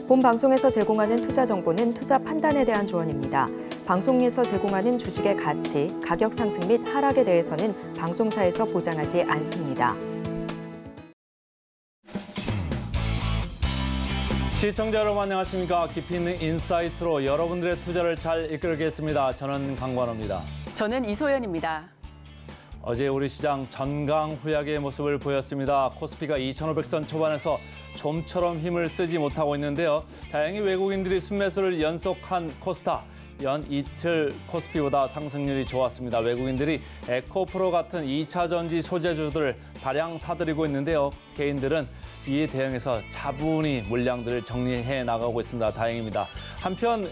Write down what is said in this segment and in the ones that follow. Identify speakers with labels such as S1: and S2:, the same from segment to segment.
S1: 본 방송에서 제공하는 투자 정보는 투자 판단에 대한 조언입니다. 방송에서 제공하는 주식의 가치, 가격 상승 및 하락에 대해서는 방송사에서 보장하지 않습니다.
S2: 시청자 여러분 안녕하십니까. 깊이 있는 인사이트로 여러분들의 투자를 잘 이끌겠습니다. 저는 강관호입니다.
S3: 저는 이소연입니다.
S2: 어제 우리 시장 전강후약의 모습을 보였습니다. 코스피가 2,500선 초반에서 좀처럼 힘을 쓰지 못하고 있는데요. 다행히 외국인들이 순매수를 연속한 코스닥. 연 이틀 코스피보다 상승률이 좋았습니다. 외국인들이 에코프로 같은 2차 전지 소재주들을 다량 사들이고 있는데요. 개인들은 이에 대응해서 차분히 물량들을 정리해 나가고 있습니다. 다행입니다. 한편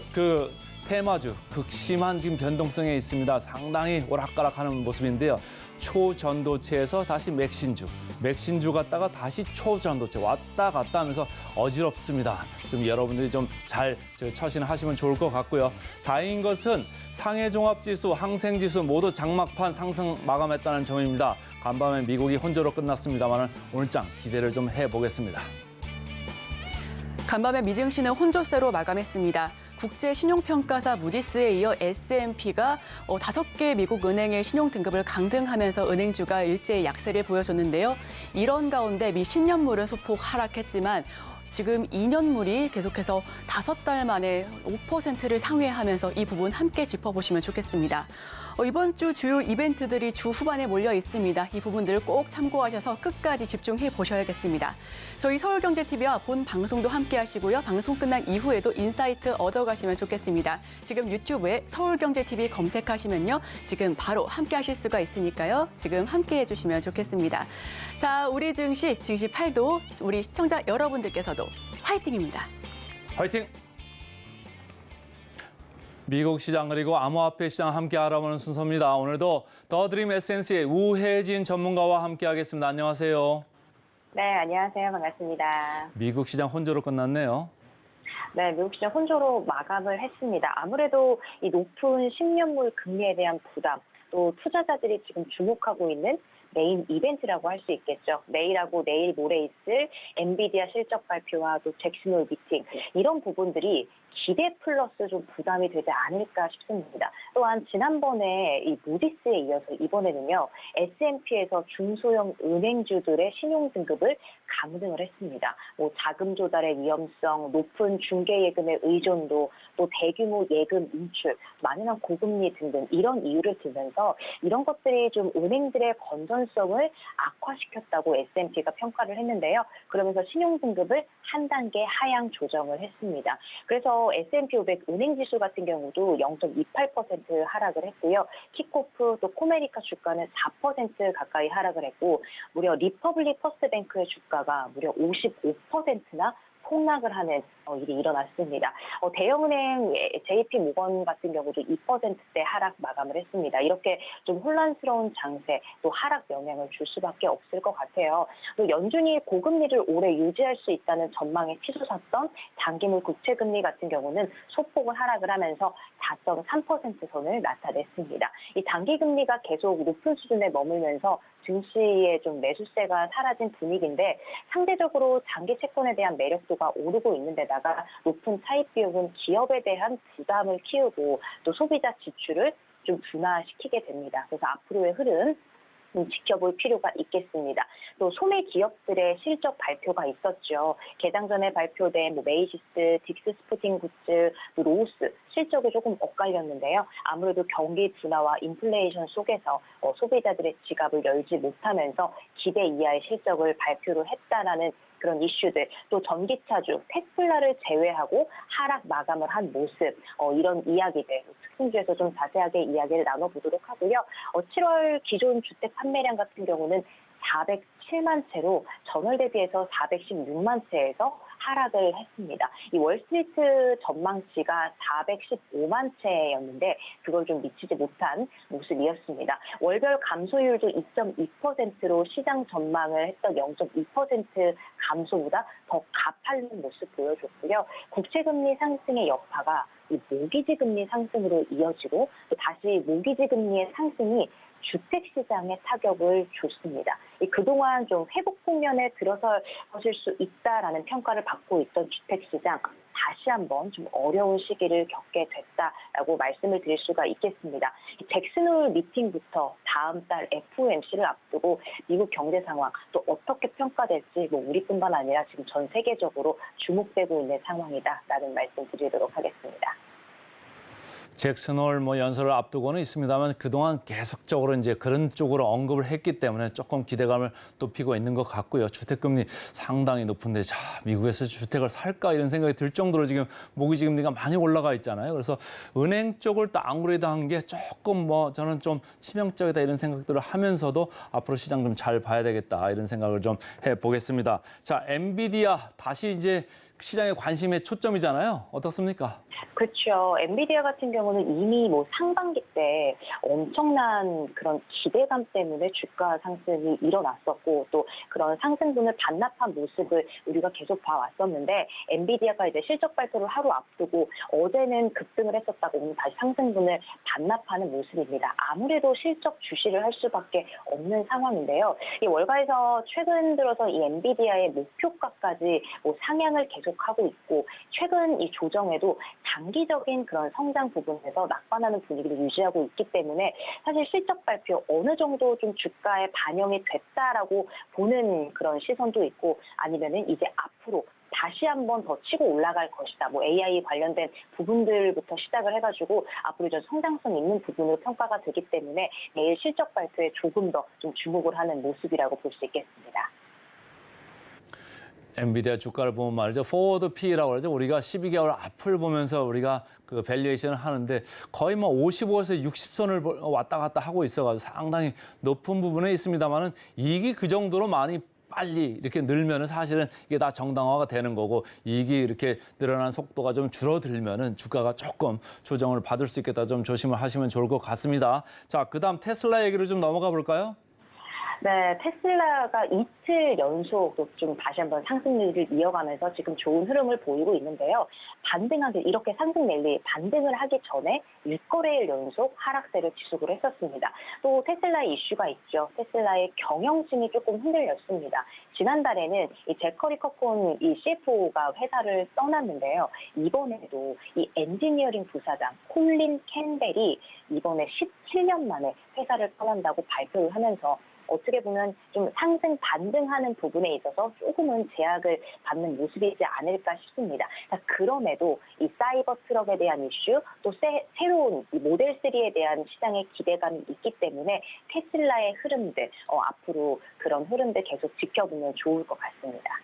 S2: 테마주 극심한 지금 변동성에 있습니다. 상당히 오락가락하는 모습인데요. 초전도체에서 다시 맥신주 갔다가 다시 초전도체 왔다 갔다 하면서 어지럽습니다. 좀 여러분들이 좀 잘 처신하시면 좋을 것 같고요. 다행인 것은 상해종합지수, 항생지수 모두 장막판 상승 마감했다는 점입니다. 간밤에 미국이 혼조로 끝났습니다만 오늘장 기대를 좀 해보겠습니다.
S3: 간밤에 미증시는 혼조세로 마감했습니다. 국제신용평가사 무디스에 이어 S&P가 5개 미국 은행의 신용 등급을 강등하면서 은행주가 일제히 약세를 보여줬는데요. 이런 가운데 미 10년물은 소폭 하락했지만 지금 2년물이 계속해서 5달 만에 5%를 상회하면서 이 부분 함께 짚어보시면 좋겠습니다. 이번 주 주요 이벤트들이 주 후반에 몰려 있습니다. 이 부분들을 꼭 참고하셔서 끝까지 집중해 보셔야겠습니다. 저희 서울경제TV와 본 방송도 함께 하시고요. 방송 끝난 이후에도 인사이트 얻어가시면 좋겠습니다. 지금 유튜브에 서울경제TV 검색하시면요. 지금 바로 함께 하실 수가 있으니까요. 지금 함께 해주시면 좋겠습니다. 자, 우리 증시 8도 우리 시청자 여러분들께서도 화이팅입니다.
S2: 화이팅! 미국 시장 그리고 암호화폐 시장 함께 알아보는 순서입니다. 오늘도 더드림 에센스의 우혜진 전문가와 함께하겠습니다. 안녕하세요.
S4: 네, 안녕하세요. 반갑습니다.
S2: 미국 시장 혼조로 끝났네요.
S4: 네, 미국 시장 혼조로 마감을 했습니다. 아무래도 이 높은 10년물 금리에 대한 부담, 또 투자자들이 지금 주목하고 있는 메인 이벤트라고 할 수 있겠죠. 내일하고 내일 모레 있을 엔비디아 실적 발표와 또 잭슨홀 미팅, 이런 부분들이 기대 플러스 좀 부담이 되지 않을까 싶습니다. 또한 지난번에 이 무디스에 이어서 이번에는요, S&P에서 중소형 은행주들의 신용 등급을 감등을 했습니다. 자금 조달의 위험성, 높은 중개 예금의 의존도, 또 대규모 예금 인출, 만연한 고금리 등등 이런 이유를 들면서 이런 것들이 좀 은행들의 건전성을 악화시켰다고 S&P가 평가를 했는데요. 그러면서 신용 등급을 한 단계 하향 조정을 했습니다. 그래서 S&P 500 은행지수 같은 경우도 0.28% 하락을 했고요. 킥오프 또 코메리카 주가는 4% 가까이 하락을 했고, 무려 리퍼블릭 퍼스트뱅크의 주가가 무려 55%나 폭락을 하는 일이 일어났습니다. 대형은행 JP모건 같은 경우도 2%대 하락 마감을 했습니다. 이렇게 좀 혼란스러운 장세, 또 하락 영향을 줄 수밖에 없을 것 같아요. 또 연준이 고금리를 오래 유지할 수 있다는 전망에 치솟았던 장기물 국채금리 같은 경우는 소폭은 하락을 하면서 4.3% 선을 나타냈습니다. 이 단기금리가 계속 높은 수준에 머물면서 증시의 좀 매수세가 사라진 분위기인데, 상대적으로 장기 채권에 대한 매력도가 오르고 있는 데다가 높은 차입 비용은 기업에 대한 부담을 키우고 또 소비자 지출을 좀 둔화시키게 됩니다. 그래서 앞으로의 흐름 지켜볼 필요가 있겠습니다. 또 소매 기업들의 실적 발표가 있었죠. 개장 전에 발표된 메이시스, 딕스 스포팅 굿즈, 로우스 실적이 조금 엇갈렸는데요. 아무래도 경기 둔화와 인플레이션 속에서 소비자들의 지갑을 열지 못하면서 기대 이하의 실적을 발표를 했다라는 그런 이슈들, 또 전기차주 테슬라를 제외하고 하락 마감을 한 모습, 이런 이야기들 특징주에서 좀 자세하게 이야기를 나눠보도록 하고요. 7월 기존 주택 판매량 같은 경우는 407만 채로 전월 대비해서 416만 채에서 하락을 했습니다. 이 월스트리트 전망치가 415만 채였는데 그걸 좀 미치지 못한 모습이었습니다. 월별 감소율도 2.2%로 시장 전망을 했던 0.2% 감소보다 더 가파른 모습 보여줬고요. 국채금리 상승의 여파가 이 모기지 금리 상승으로 이어지고 또 다시 모기지 금리의 상승이 주택 시장에 타격을 줬습니다. 그동안 좀 회복 국면에 들어설 수 있다라는 평가를 받고 있던 주택 시장, 다시 한번 좀 어려운 시기를 겪게 됐다라고 말씀을 드릴 수가 있겠습니다. 잭슨 홀 미팅부터 다음 달 FOMC를 앞두고 미국 경제 상황 또 어떻게 평가될지 우리뿐만 아니라 지금 전 세계적으로 주목되고 있는 상황이다라는 말씀 드리도록 하겠습니다.
S2: 잭슨 홀 연설을 앞두고는 있습니다만 그동안 계속적으로 이제 그런 쪽으로 언급을 했기 때문에 조금 기대감을 높이고 있는 것 같고요. 주택금리 상당히 높은데 자, 미국에서 주택을 살까 이런 생각이 들 정도로 지금 모기지 금리가 많이 올라가 있잖아요. 그래서 은행 쪽을 다운그레이드 한 게 조금 저는 좀 치명적이다 이런 생각들을 하면서도 앞으로 시장 좀 잘 봐야 되겠다 이런 생각을 좀 해보겠습니다. 자, 엔비디아 다시 이제 시장의 관심의 초점이잖아요. 어떻습니까?
S4: 그렇죠. 엔비디아 같은 경우는 이미 상반기 때 엄청난 그런 기대감 때문에 주가 상승이 일어났었고 또 그런 상승분을 반납한 모습을 우리가 계속 봐왔었는데 엔비디아가 이제 실적 발표를 하루 앞두고 어제는 급등을 했었다고 오늘 다시 상승분을 반납하는 모습입니다. 아무래도 실적 주시를 할 수밖에 없는 상황인데요. 이 월가에서 최근 들어서 이 엔비디아의 목표가까지 상향을 계속하고 있고 최근 이 조정에도 장기적인 그런 성장 부분에서 낙관하는 분위기를 유지하고 있기 때문에 사실 실적 발표 어느 정도 좀 주가에 반영이 됐다라고 보는 그런 시선도 있고 아니면은 이제 앞으로 다시 한번 더 치고 올라갈 것이다. AI 관련된 부분들부터 시작을 해가지고 앞으로 좀 성장성 있는 부분으로 평가가 되기 때문에 내일 실적 발표에 조금 더 좀 주목을 하는 모습이라고 볼 수 있겠습니다.
S2: 엔비디아 주가를 보면 말이죠. 포워드 P라고 그러죠. 우리가 12개월 앞을 보면서 우리가 그 밸류에이션을 하는데 거의 55에서 60선을 왔다 갔다 하고 있어가지고 상당히 높은 부분에 있습니다만은 이익이 그 정도로 많이 빨리 이렇게 늘면은 사실은 이게 다 정당화가 되는 거고 이익이 이렇게 늘어나는 속도가 좀 줄어들면은 주가가 조금 조정을 받을 수 있겠다. 좀 조심을 하시면 좋을 것 같습니다. 자, 그다음 테슬라 얘기로 좀 넘어가 볼까요?
S4: 네, 테슬라가 이틀 연속 좀 다시 한번 상승률을 이어가면서 지금 좋은 흐름을 보이고 있는데요. 반등하기 이렇게 상승 랠리 반등을 하기 전에 6거래일 연속 하락세를 지속을 했었습니다. 또 테슬라의 이슈가 있죠. 테슬라의 경영진이 조금 흔들렸습니다. 지난달에는 이 제커리 커콘 이 CFO가 회사를 떠났는데요. 이번에도 이 엔지니어링 부사장 콜린 캠벨이 이번에 17년 만에 회사를 떠난다고 발표를 하면서 어떻게 보면 좀 상승 반등하는 부분에 있어서 조금은 제약을 받는 모습이지 않을까 싶습니다. 그럼에도 이 사이버 트럭에 대한 이슈 또 새로운 이 모델 3에 대한 시장의 기대감이 있기 때문에 테슬라의 흐름들 앞으로 그런 흐름들 계속 지켜보면 좋을 것 같습니다.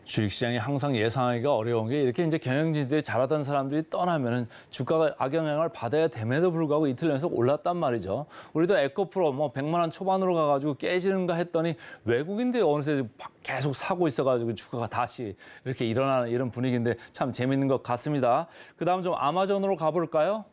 S2: 주식시장이 항상 예상하기가 어려운 게 이렇게 이제 경영진들이 잘하던 사람들이 떠나면은 주가가 악영향을 받아야 됨에도 불구하고 이틀 연속 올랐단 말이죠. 우리도 에코프로 100만 원 초반으로 가가지고 깨지는가 했더니 외국인들이 어느새 계속 사고 있어가지고 주가가 다시 이렇게 일어나는 이런 분위기인데 참 재밌는 것 같습니다. 그다음 좀 아마존으로 가볼까요?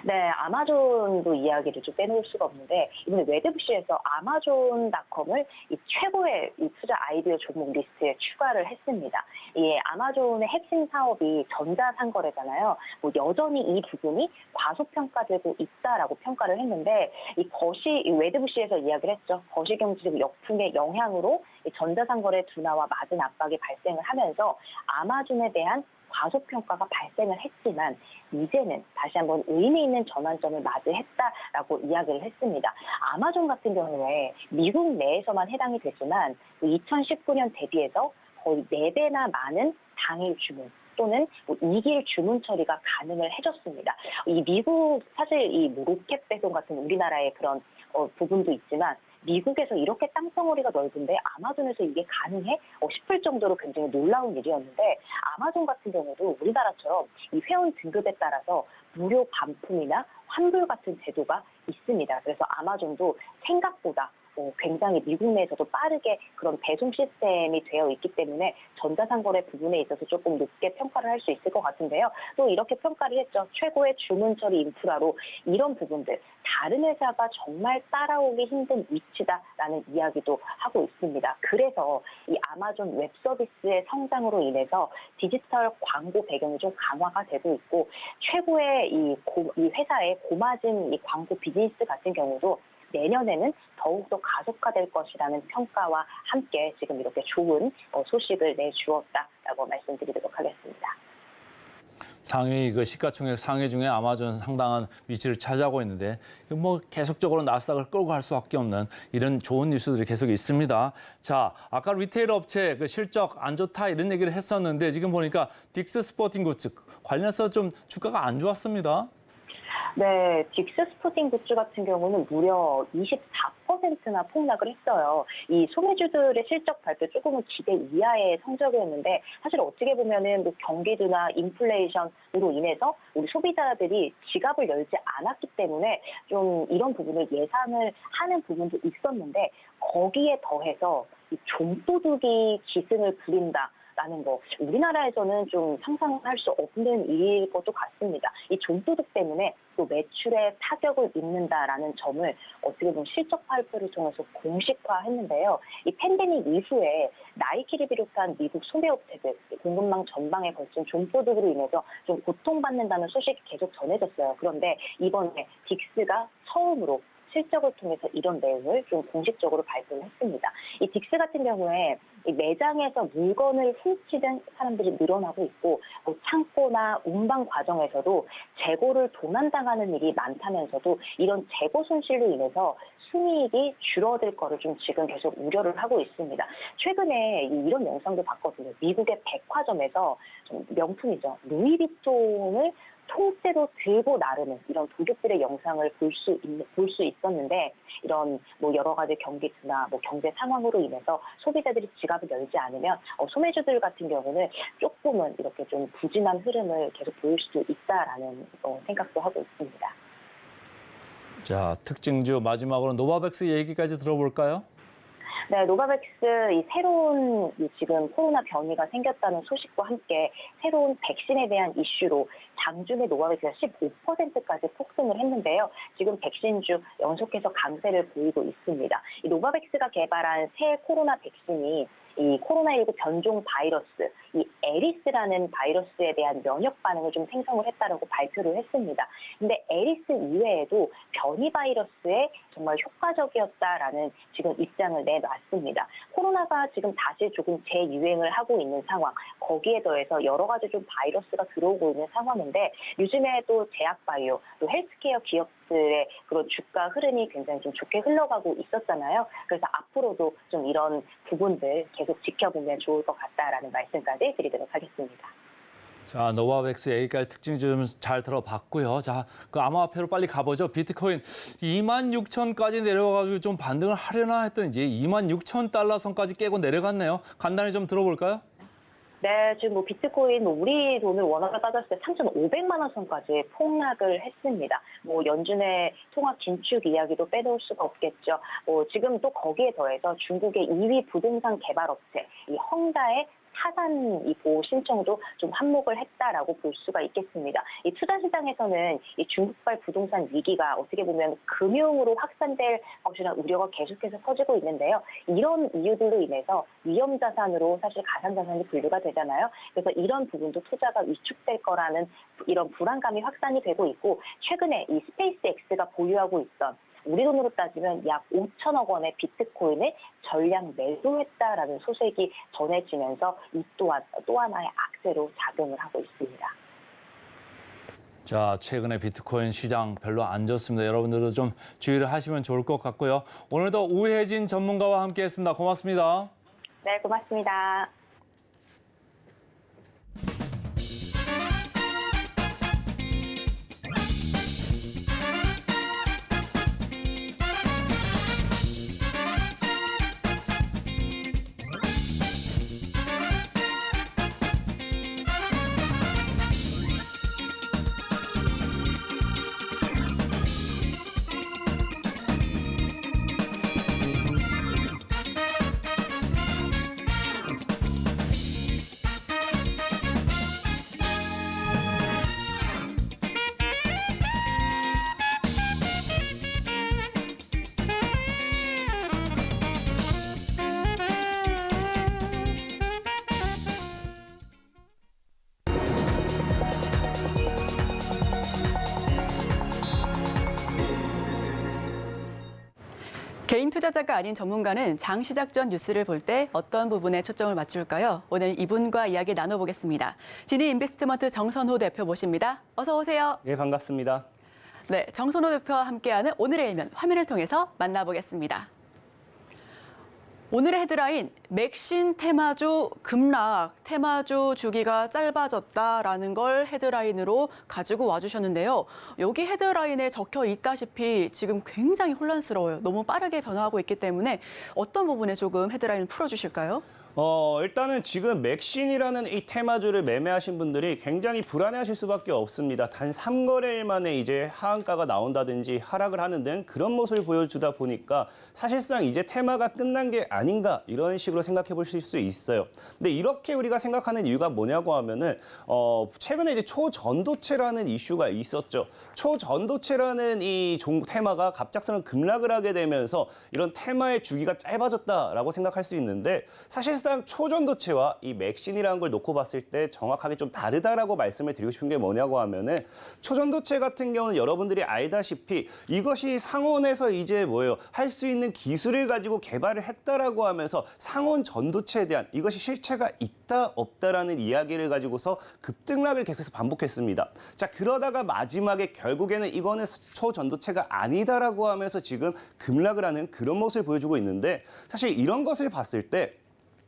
S4: 네, 아마존도 이야기를 좀 빼놓을 수가 없는데 이번에 웨드부시에서 아마존닷컴을 이 최고의 이 투자 아이디어 종목 리스트에 추가를 했습니다. 이 아마존의 핵심 사업이 전자상거래잖아요. 여전히 이 부분이 과소평가되고 있다라고 평가를 했는데 이 웨드부시에서 이야기를 했죠. 거시경제적 역풍의 영향으로 이 전자상거래 둔화와 마진 압박이 발생을 하면서 아마존에 대한 과소평가가 발생을 했지만 이제는 다시 한번 의미 있는 전환점을 맞이했다라고 이야기를 했습니다. 아마존 같은 경우에 미국 내에서만 해당이 되지만 2019년 대비해서 거의 4배나 많은 당일 주문 또는 2길 주문 처리가 가능을 해줬습니다. 이 미국 사실 이 로켓 배송 같은 우리나라의 그런 부분도 있지만 미국에서 이렇게 땅덩어리가 넓은데 아마존에서 이게 가능해? 싶을 정도로 굉장히 놀라운 일이었는데 아마존 같은 경우도 우리나라처럼 이 회원 등급에 따라서 무료 반품이나 환불 같은 제도가 있습니다. 그래서 아마존도 생각보다 굉장히 미국 내에서도 빠르게 그런 배송 시스템이 되어 있기 때문에 전자상거래 부분에 있어서 조금 높게 평가를 할 수 있을 것 같은데요. 또 이렇게 평가를 했죠. 최고의 주문 처리 인프라로 이런 부분들 다른 회사가 정말 따라오기 힘든 위치다라는 이야기도 하고 있습니다. 그래서 이 아마존 웹 서비스의 성장으로 인해서 디지털 광고 배경이 좀 강화가 되고 있고 최고의 이 회사의 고마진 이 광고 비즈니스 같은 경우도 내년에는 더욱더 가속화될 것이라는 평가와 함께 지금 이렇게 좋은 소식을 내주었다라고 말씀드리도록 하겠습니다.
S2: 상위 그 시가총액 상위 중에 아마존 상당한 위치를 차지하고 있는데 뭐 계속적으로 나스닥을 끌고 갈 수밖에 없는 이런 좋은 뉴스들이 계속 있습니다. 자, 아까 리테일 업체 그 실적 안 좋다 이런 얘기를 했었는데 지금 보니까 딕스 스포팅 굿즈 관련해서 좀 주가가 안 좋았습니다.
S4: 네, 딕스 스포팅 굿즈 같은 경우는 무려 24%나 폭락을 했어요. 이 소매주들의 실적 발표 조금은 기대 이하의 성적이었는데 사실 어떻게 보면은 뭐 경기도나 인플레이션으로 인해서 우리 소비자들이 지갑을 열지 않았기 때문에 좀 이런 부분을 예상을 하는 부분도 있었는데 거기에 더해서 이 좀도둑이 기승을 부린다. 라는 거 우리나라에서는 좀 상상할 수 없는 일일 것도 같습니다. 이 좀도둑 때문에 또 매출에 타격을 입는다라는 점을 어떻게 보면 실적 발표를 통해서 공식화했는데요. 이 팬데믹 이후에 나이키를 비롯한 미국 소매업체들 공급망 전방에 걸친 좀도둑으로 인해서 좀 고통받는다는 소식이 계속 전해졌어요. 그런데 이번에 딕스가 처음으로 실적을 통해서 이런 내용을 좀 공식적으로 발표를 했습니다. 이 딕스 같은 경우에 이 매장에서 물건을 훔치는 사람들이 늘어나고 있고 뭐 창고나 운반 과정에서도 재고를 도난당하는 일이 많다면서도 이런 재고 손실로 인해서 순이익이 줄어들 거를 좀 지금 계속 우려를 하고 있습니다. 최근에 이런 영상도 봤거든요. 미국의 백화점에서 좀 명품이죠. 루이비통을 통째로 들고 나르는 이런 도둑들의 영상을 볼 수 있었는데 이런 뭐 여러 가지 경기나 뭐 경제 상황으로 인해서 소비자들이 지갑을 열지 않으면 소매주들 같은 경우는 조금은 이렇게 좀 부진한 흐름을 계속 보일 수도 있다라는 생각도 하고 있습니다.
S2: 자, 특징주 마지막으로 노바백스 얘기까지 들어볼까요?
S4: 네, 노바백스 이 새로운 지금 코로나 변이가 생겼다는 소식과 함께 새로운 백신에 대한 이슈로 장중에 노바백스가 15%까지 폭등을 했는데요. 지금 백신주 연속해서 강세를 보이고 있습니다. 이 노바백스가 개발한 새 코로나 백신이 이 코로나19 변종 바이러스, 이 에리스라는 바이러스에 대한 면역 반응을 좀 생성을 했다라고 발표를 했습니다. 근데 에리스 이외에도 변이 바이러스에 정말 효과적이었다라는 지금 입장을 내놨습니다. 코로나가 지금 다시 조금 재유행을 하고 있는 상황, 거기에 더해서 여러 가지 좀 바이러스가 들어오고 있는 상황인데 요즘에 또 제약바이오, 또 헬스케어 기업들의 그런 주가 흐름이 굉장히 좀 좋게 흘러가고 있었잖아요. 그래서 앞으로도 좀 이런 부분들 계속 지켜보면 좋을 것 같다라는 말씀까지 드리도록 하겠습니다.
S2: 자, 노바백스 얘기까지 특징 좀 잘 들어봤고요. 자, 그 암호화폐로 빨리 가보죠. 비트코인 26,000까지 내려가지고 좀 반등을 하려나 했더니 이제 26,000달러 선까지 깨고 내려갔네요. 간단히 좀 들어볼까요?
S4: 네, 지금 뭐 비트코인 우리 돈을 원화로 따졌을 때 3,500만 원 선까지 폭락을 했습니다. 뭐 연준의 통화 긴축 이야기도 빼놓을 수가 없겠죠. 지금 또 거기에 더해서 중국의 2위 부동산 개발업체 이 헝다의 타산 이 보호 신청도 좀 한몫을 했다라고 볼 수가 있겠습니다. 이 투자 시장에서는 이 중국발 부동산 위기가 어떻게 보면 금융으로 확산될 것이라는 우려가 계속해서 커지고 있는데요. 이런 이유들로 인해서 위험 자산으로 사실 가상 자산이 분류가 되잖아요. 그래서 이런 부분도 투자가 위축될 거라는 이런 불안감이 확산이 되고 있고 최근에 이 스페이스X가 보유하고 있던 우리 돈으로 따지면 약 5천억 원의 비트코인을 전량 매도했다라는 소식이 전해지면서 이 또한 또 하나의 악재로 작용을 하고 있습니다.
S2: 자, 최근에 비트코인 시장 별로 안 좋습니다. 여러분들도 좀 주의를 하시면 좋을 것 같고요. 오늘도 우혜진 전문가와 함께했습니다. 고맙습니다.
S4: 네, 고맙습니다.
S3: 개인 투자자가 아닌 전문가는 장 시작 전 뉴스를 볼 때 어떤 부분에 초점을 맞출까요? 오늘 이분과 이야기 나눠보겠습니다. 진희 인베스트먼트 정선호 대표 모십니다. 어서 오세요.
S5: 예, 반갑습니다.
S3: 네, 정선호 대표와 함께하는 오늘의 일면 화면을 통해서 만나보겠습니다. 오늘의 헤드라인, 맥신 테마주 급락, 테마주 주기가 짧아졌다라는 걸 헤드라인으로 가지고 와주셨는데요. 여기 헤드라인에 적혀 있다시피 지금 굉장히 혼란스러워요. 너무 빠르게 변화하고 있기 때문에 어떤 부분에 조금 헤드라인을 풀어주실까요?
S5: 일단은 지금 맥신이라는 이 테마주를 매매하신 분들이 굉장히 불안해하실 수밖에 없습니다. 단 3거래일 만에 이제 하한가가 나온다든지 하락을 하는 등 그런 모습을 보여주다 보니까 사실상 이제 테마가 끝난 게 아닌가 이런 식으로 생각해 보실 수 있어요. 근데 이렇게 우리가 생각하는 이유가 뭐냐고 하면은 최근에 이제 초전도체라는 이슈가 있었죠. 초전도체라는 이 테마가 갑작스런 급락을 하게 되면서 이런 테마의 주기가 짧아졌다라고 생각할 수 있는데 사실상 초전도체와 이 맥신이라는 걸 놓고 봤을 때 정확하게 좀 다르다라고 말씀을 드리고 싶은 게 뭐냐고 하면은 초전도체 같은 경우는 여러분들이 알다시피 이것이 상온에서 이제 할 수 있는 기술을 가지고 개발을 했다라고 하면서 상온 전도체에 대한 이것이 실체가 있다 없다라는 이야기를 가지고서 급등락을 계속해서 반복했습니다. 자, 그러다가 마지막에 결국에는 이거는 초전도체가 아니다라고 하면서 지금 급락을 하는 그런 모습을 보여주고 있는데 사실 이런 것을 봤을 때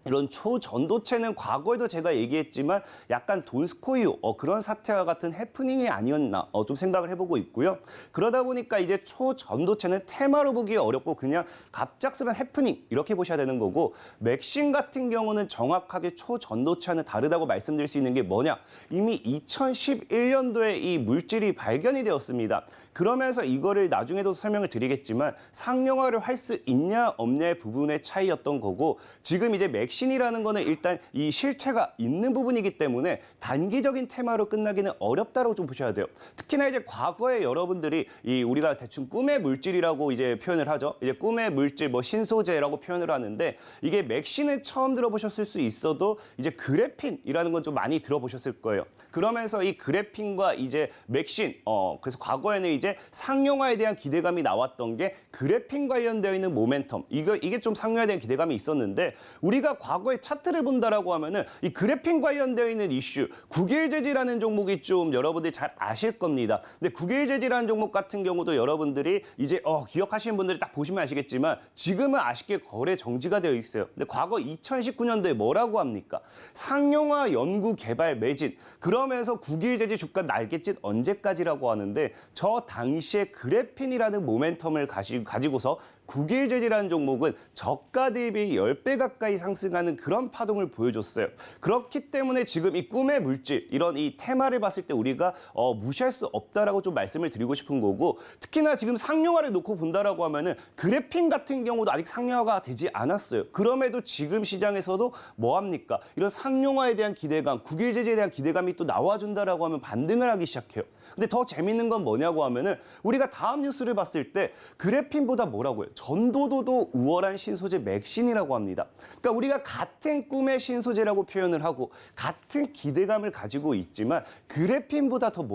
S5: 이런 초전도체는 과거에도 제가 얘기했지만 약간 돈스코이오 그런 사태와 같은 해프닝이 아니었나 좀 생각을 해보고 있고요. 그러다 보니까 이제 초전도체는 테마로 보기 어렵고 그냥 갑작스런 해프닝 이렇게 보셔야 되는 거고 맥신 같은 경우는 정확하게 초전도체와는 다르다고 말씀드릴 수 있는 게 뭐냐. 이미 2011년도에 이 물질이 발견이 되었습니다. 그러면서 이거를 나중에도 설명을 드리겠지만 상용화를 할 수 있냐 없냐의 부분의 차이였던 거고 지금 이제 맥신이라는 거는 일단 이 실체가 있는 부분이기 때문에 단기적인 테마로 끝나기는 어렵다고 좀 보셔야 돼요. 특히나 이제 과거에 여러분들이 우리가 대충 꿈의 물질이라고 이제 표현을 하죠. 이제 꿈의 물질 신소재라고 표현을 하는데 이게 맥신은 처음 들어보셨을 수 있어도 이제 그래핀이라는 건 좀 많이 들어보셨을 거예요. 그러면서 이 그래핀과 이제 맥신 그래서 과거에는 이제 상용화에 대한 기대감이 나왔던 게 그래핀 관련되어 있는 모멘텀 이게 좀 상용화에 대한 기대감이 있었는데 우리가 과거에 차트를 본다라고 하면은 이 그래핀 관련되어 있는 이슈 국일재지라는 종목이 좀 여러분들이 잘 아실 겁니다. 근데 국일재지라는 종목 같은 경우도 여러분들이 이제 기억하시는 분들이 딱 보시면 아시겠지만 지금은 아쉽게 거래 정지가 되어 있어요. 근데 과거 2019년도에 뭐라고 합니까? 상용화 연구 개발 매진 그러면서 국일재지 주가 날갯짓 언제까지라고 하는데 저 당시에 그래핀이라는 모멘텀을 가지고서 국일재지라는 종목은 저가 대비 10배 가까이 상승하는 그런 파동을 보여줬어요. 그렇기 때문에 지금 이 꿈의 물질, 이런 이 테마를 봤을 때 우리가 무시할 수 없다라고 좀 말씀을 드리고 싶은 거고 특히나 지금 상용화를 놓고 본다라고 하면은 그래핀 같은 경우도 아직 상용화가 되지 않았어요. 그럼에도 지금 시장에서도 뭐합니까? 이런 상용화에 대한 기대감, 국일재지에 대한 기대감이 또 나와준다라고 하면 반등을 하기 시작해요. 근데 더 재밌는 건 뭐냐고 하면은 우리가 다음 뉴스를 봤을 때 그래핀보다 뭐라고요? 전도도도 우월한 신소재 맥신이라고 합니다. 그러니까 우리가 같은 꿈의 신소재라고 표현을 하고 같은 기대감을 가지고 있지만 그래핀보다 더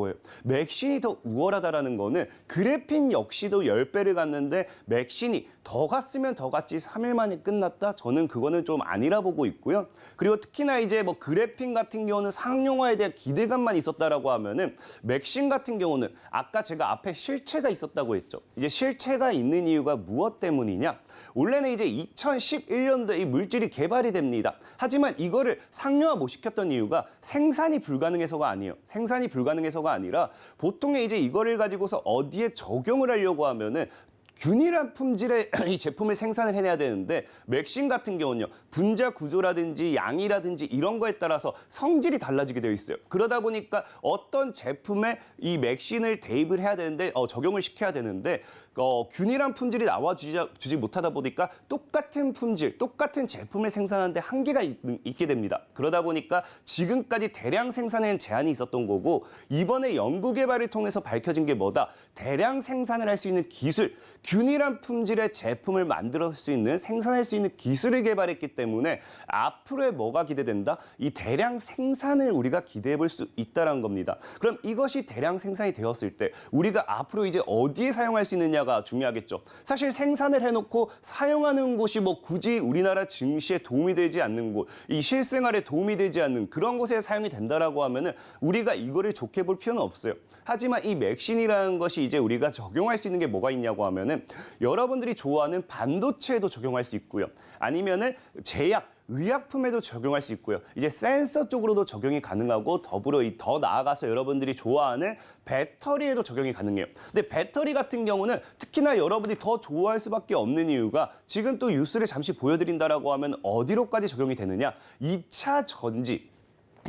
S5: 맥신이 더 우월하다라는 거는 그래핀 역시도 10배를 갔는데 맥신이 더 갔으면 더 갔지 3일 만에 끝났다? 저는 그거는 좀 아니라 보고 있고요. 그리고 특히나 이제 그래핀 같은 경우는 상용화에 대한 기대감만 있었다라고 하면은 맥신 같은 경우는 아까 제가 앞에 실체가 있었다고 했죠. 이제 실체가 있는 이유가 무엇 때문이냐? 원래는 이제 2011년도에 이 물질이 개발이 됩니다. 하지만 이거를 상용화 못 시켰던 이유가 생산이 불가능해서가 아니에요. 생산이 불가능해서가 아니라 보통의 이제 이거를 가지고서 어디에 적용을 하려고 하면은 균일한 품질의 이 제품을 생산을 해내야 되는데 맥신 같은 경우는요. 분자 구조라든지 양이라든지 이런 거에 따라서 성질이 달라지게 되어 있어요. 그러다 보니까 어떤 제품에 이 맥신을 대입을 해야 되는데 적용을 시켜야 되는데 균일한 품질이 나와주지 못하다 보니까 똑같은 품질, 똑같은 제품을 생산하는데 한계가 있게 됩니다. 그러다 보니까 지금까지 대량 생산에는 제한이 있었던 거고 이번에 연구 개발을 통해서 밝혀진 게 뭐다? 대량 생산을 할 수 있는 기술, 균일한 품질의 제품을 만들 수 있는 생산할 수 있는 기술을 개발했기 때문에 앞으로의 뭐가 기대된다? 이 대량 생산을 우리가 기대해 볼 수 있다는 겁니다. 그럼 이것이 대량 생산이 되었을 때 우리가 앞으로 이제 어디에 사용할 수 있느냐가 중요하겠죠. 사실 생산을 해놓고 사용하는 곳이 뭐 굳이 우리나라 증시에 도움이 되지 않는 곳, 이 실생활에 도움이 되지 않는 그런 곳에 사용이 된다라고 하면은 우리가 이거를 좋게 볼 필요는 없어요. 하지만 이 맥신이라는 것이 이제 우리가 적용할 수 있는 게 뭐가 있냐고 하면은 여러분들이 좋아하는 반도체에도 적용할 수 있고요. 아니면은 제약, 의약품에도 적용할 수 있고요. 이제 센서 쪽으로도 적용이 가능하고 더불어 더 나아가서 여러분들이 좋아하는 배터리에도 적용이 가능해요. 근데 배터리 같은 경우는 특히나 여러분들이 더 좋아할 수밖에 없는 이유가 지금 또 뉴스를 잠시 보여드린다라고 하면 어디로까지 적용이 되느냐? 2차 전지.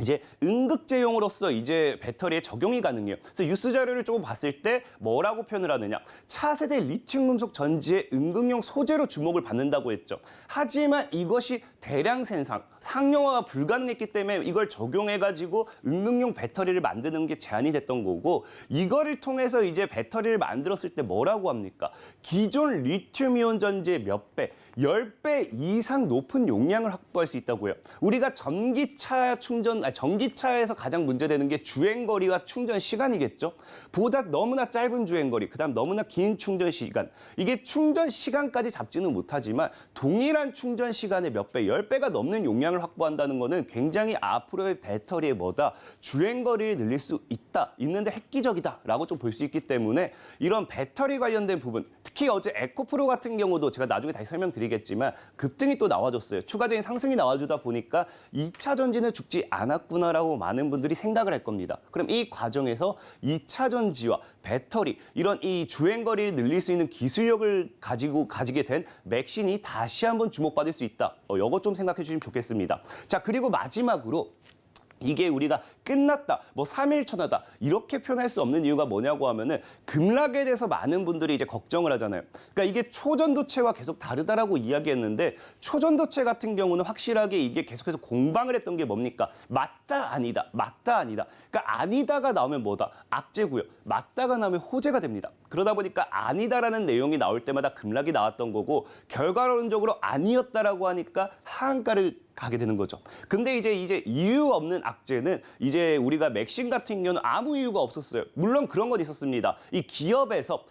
S5: 이제 응급제용으로서 이제 배터리에 적용이 가능해요. 그래서 뉴스 자료를 조금 봤을 때 뭐라고 표현을 하느냐. 차세대 리튬 금속 전지의 응급용 소재로 주목을 받는다고 했죠. 하지만 이것이 대량 생산, 상용화가 불가능했기 때문에 이걸 적용해가지고 응급용 배터리를 만드는 게 제한이 됐던 거고 이거를 통해서 이제 배터리를 만들었을 때 뭐라고 합니까? 기존 리튬이온 전지의 몇 배, 10배 이상 높은 용량을 확보할 수 있다고요. 우리가 전기차에서 가장 문제되는 게 주행거리와 충전 시간이겠죠. 보다 너무나 짧은 주행거리, 그다음 너무나 긴 충전 시간. 이게 충전 시간까지 잡지는 못하지만 동일한 충전 시간의 몇 배, 10배가 넘는 용량을 확보한다는 거는 굉장히 앞으로의 배터리의 주행거리를 늘릴 수 있는데 획기적이다라고 좀 볼 수 있기 때문에 이런 배터리 관련된 부분, 특히 어제 에코프로 같은 경우도 제가 나중에 다시 설명드리겠지만 급등이 또 나와줬어요. 추가적인 상승이 나와주다 보니까 2차 전지는 죽지 않았구나라고 많은 분들이 생각을 할 겁니다. 그럼 이 과정에서 2차 전지와 배터리, 이런 이 주행거리를 늘릴 수 있는 기술력을 가지게 된 맥신이 다시 한번 주목받을 수 있다. 이거 좀 생각해 주시면 좋겠습니다. 자, 그리고 마지막으로 이게 우리가 끝났다, 3일천하다 이렇게 표현할 수 없는 이유가 뭐냐고 하면은 급락에 대해서 많은 분들이 이제 걱정을 하잖아요. 그러니까 이게 초전도체와 계속 다르다라고 이야기했는데 초전도체 같은 경우는 확실하게 이게 계속해서 공방을 했던 게 뭡니까? 맞다, 아니다, 맞다, 아니다. 그러니까 아니다가 나오면 뭐다? 악재고요. 맞다가 나오면 호재가 됩니다. 그러다 보니까 아니다라는 내용이 나올 때마다 급락이 나왔던 거고 결과론적으로 아니었다라고 하니까 하한가를 가게 되는 거죠. 근데 이제 이유 없는 악재는 이제 우리가 맥신 같은 경우는 아무 이유가 없었어요. 물론 그런 건 있었습니다. 이 기업에서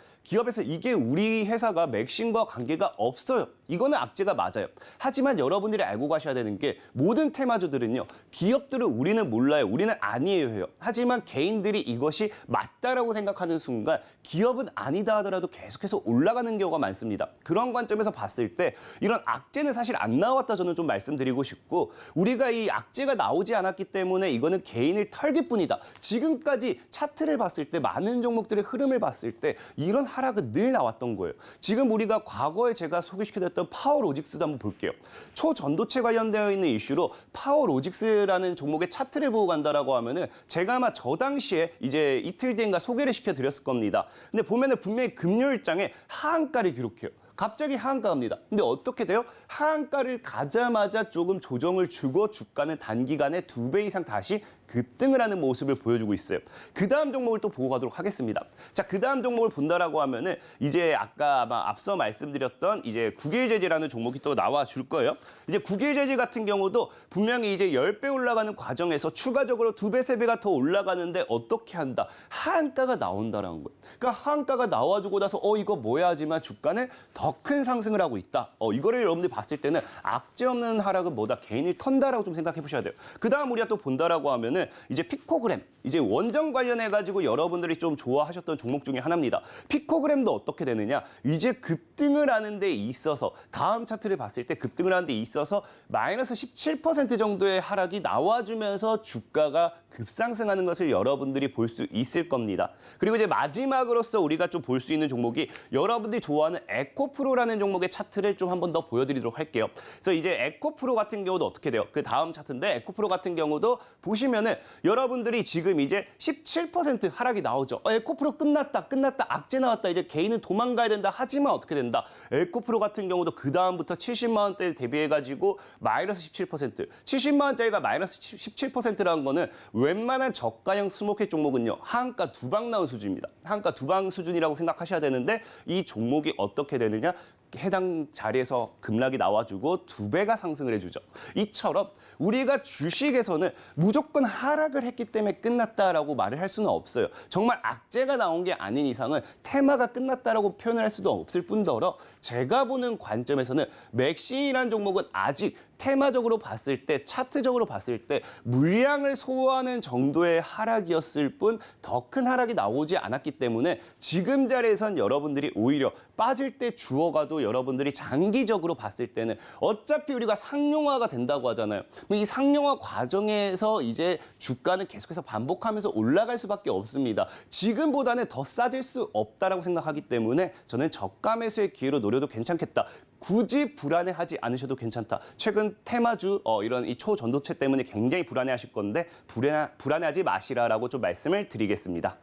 S5: 이게 우리 회사가 맥신과 관계가 없어요. 이거는 악재가 맞아요. 하지만 여러분들이 알고 가셔야 되는 게 모든 테마주들은요. 기업들은 우리는 몰라요. 우리는 아니에요 해요. 하지만 개인들이 이것이 맞다라고 생각하는 순간 기업은 아니다 하더라도 계속해서 올라가는 경우가 많습니다. 그런 관점에서 봤을 때 이런 악재는 사실 안 나왔다 저는 좀 말씀드리고 싶고 우리가 이 악재가 나오지 않았기 때문에 이거는 개인을 털기 뿐이다. 지금까지 차트를 봤을 때 많은 종목들의 흐름을 봤을 때 이런 하락은 늘 나왔던 거예요. 지금 우리가 과거에 제가 소개시켜드렸던 파워로직스도 한번 볼게요. 초전도체 관련되어 있는 이슈로 파워로직스라는 종목의 차트를 보고 간다라고 하면은 제가 아마 저 당시에 이제 이틀 뒤인가 소개를 시켜드렸을 겁니다. 근데 보면은 분명히 금요일장에 하한가를 기록해요. 갑자기 하한가입니다. 근데 어떻게 돼요? 하한가를 가자마자 조금 조정을 주고 주가는 단기간에 2배 이상 다시 급등을 하는 모습을 보여주고 있어요. 그 다음 종목을 또 보고 가도록 하겠습니다. 자, 그 다음 종목을 본다라고 하면은 이제 아까 아마 앞서 말씀드렸던 이제 국일제지라는 종목이 또 나와 줄 거예요. 이제 국일제지 같은 경우도 분명히 이제 10배 올라가는 과정에서 추가적으로 2배, 3배가 더 올라가는데 어떻게 한다? 하한가가 나온다라는 거예요. 그러니까 하한가가 나와주고 나서 이거 뭐야 하지만 주가는 더 큰 상승을 하고 있다. 이거를 여러분들이 봤을 때는 악재 없는 하락은 뭐다? 개인을 턴다라고 좀 생각해 보셔야 돼요. 그 다음 우리가 또 본다라고 하면은 이제 피코그램, 이제 원전 관련해가지고 여러분들이 좀 좋아하셨던 종목 중에 하나입니다. 피코그램도 어떻게 되느냐? 이제 급등을 하는 데 있어서 다음 차트를 봤을 때 급등을 하는 데 있어서 마이너스 17% 정도의 하락이 나와주면서 주가가 급상승하는 것을 여러분들이 볼 수 있을 겁니다. 그리고 이제 마지막으로서 우리가 좀 볼 수 있는 종목이 여러분들이 좋아하는 에코프로 에코프로라는 종목의 차트를 좀 한 번 더 보여드리도록 할게요. 그래서 이제 에코프로 같은 경우도 어떻게 돼요? 그 다음 차트인데 에코프로 같은 경우도 보시면은 여러분들이 지금 이제 17% 하락이 나오죠. 에코프로 끝났다, 악재 나왔다, 이제 개인은 도망가야 된다. 하지만 어떻게 된다? 에코프로 같은 경우도 그 다음부터 70만 원대 대비해가지고 마이너스 17%, 70만 원짜리가 마이너스 17%라는 거는 웬만한 저가형 스모켓 종목은요 하한가 두 방 나온 수준입니다. 하한가 두 방 수준이라고 생각하셔야 되는데 이 종목이 어떻게 되느냐? 해당 자리에서 급락이 나와주고 2배가 상승을 해주죠. 이처럼 우리가 주식에서는 무조건 하락을 했기 때문에 끝났다라고 말을 할 수는 없어요. 정말 악재가 나온 게 아닌 이상은 테마가 끝났다라고 표현을 할 수도 없을 뿐더러 제가 보는 관점에서는 맥신이라는 종목은 아직 테마적으로 봤을 때, 차트적으로 봤을 때 물량을 소화하는 정도의 하락이었을 뿐 더 큰 하락이 나오지 않았기 때문에 지금 자리에선 여러분들이 오히려 빠질 때 주워가도 여러분들이 장기적으로 봤을 때는 어차피 우리가 상용화가 된다고 하잖아요. 이 상용화 과정에서 이제 주가는 계속해서 반복하면서 올라갈 수밖에 없습니다. 지금보다는 더 싸질 수 없다라고 생각하기 때문에 저는 저가 매수의 기회로 노려도 괜찮겠다. 굳이 불안해하지 않으셔도 괜찮다. 최근 테마주 이런 이 초전도체 때문에 굉장히 불안해하실 건데 불안해하지 마시라라고 좀 말씀을 드리겠습니다.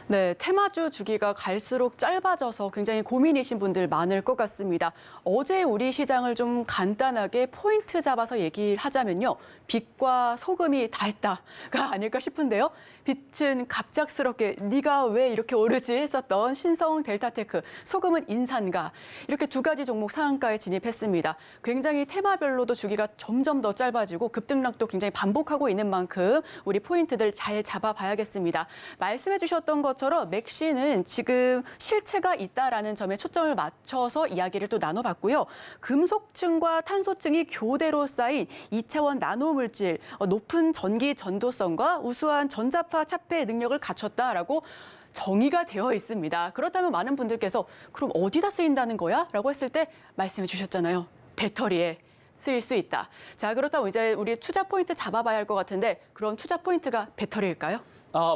S3: 네, 테마주 주기가 갈수록 짧아져서 굉장히 고민이신 분들 많을 것 같습니다. 어제 우리 시장을 좀 간단하게 포인트 잡아서 얘기를 하자면요. 빛과 소금이 닳다가 아닐까 싶은데요. 빛은 갑작스럽게 네가 왜 이렇게 오르지 했었던 신성 델타테크, 소금은 인산가 이렇게 두 가지 종목 상한가에 진입했습니다. 굉장히 테마별로도 주기가 점점 더 짧아지고 급등락도 굉장히 반복하고 있는 만큼 우리 포인트들 잘 잡아봐야겠습니다. 말씀해 주셨던 것처럼 맥신은 지금 실체가 있다라는 점에 초점을 맞춰서 이야기를 또 나눠봤고요. 금속층과 탄소층이 교대로 쌓인 2차원 나노물질, 높은 전기 전도성과 우수한 전자파 차폐 능력을 갖췄다라고 정의가 되어 있습니다. 그렇다면 많은 분들께서 그럼 어디다 쓰인다는 거야? 라고 했을 때 말씀해 주셨잖아요. 배터리에 쓰일 수 있다. 자, 그렇다면 이제 우리 투자 포인트 잡아봐야 할 것 같은데 그럼 투자 포인트가 배터리일까요?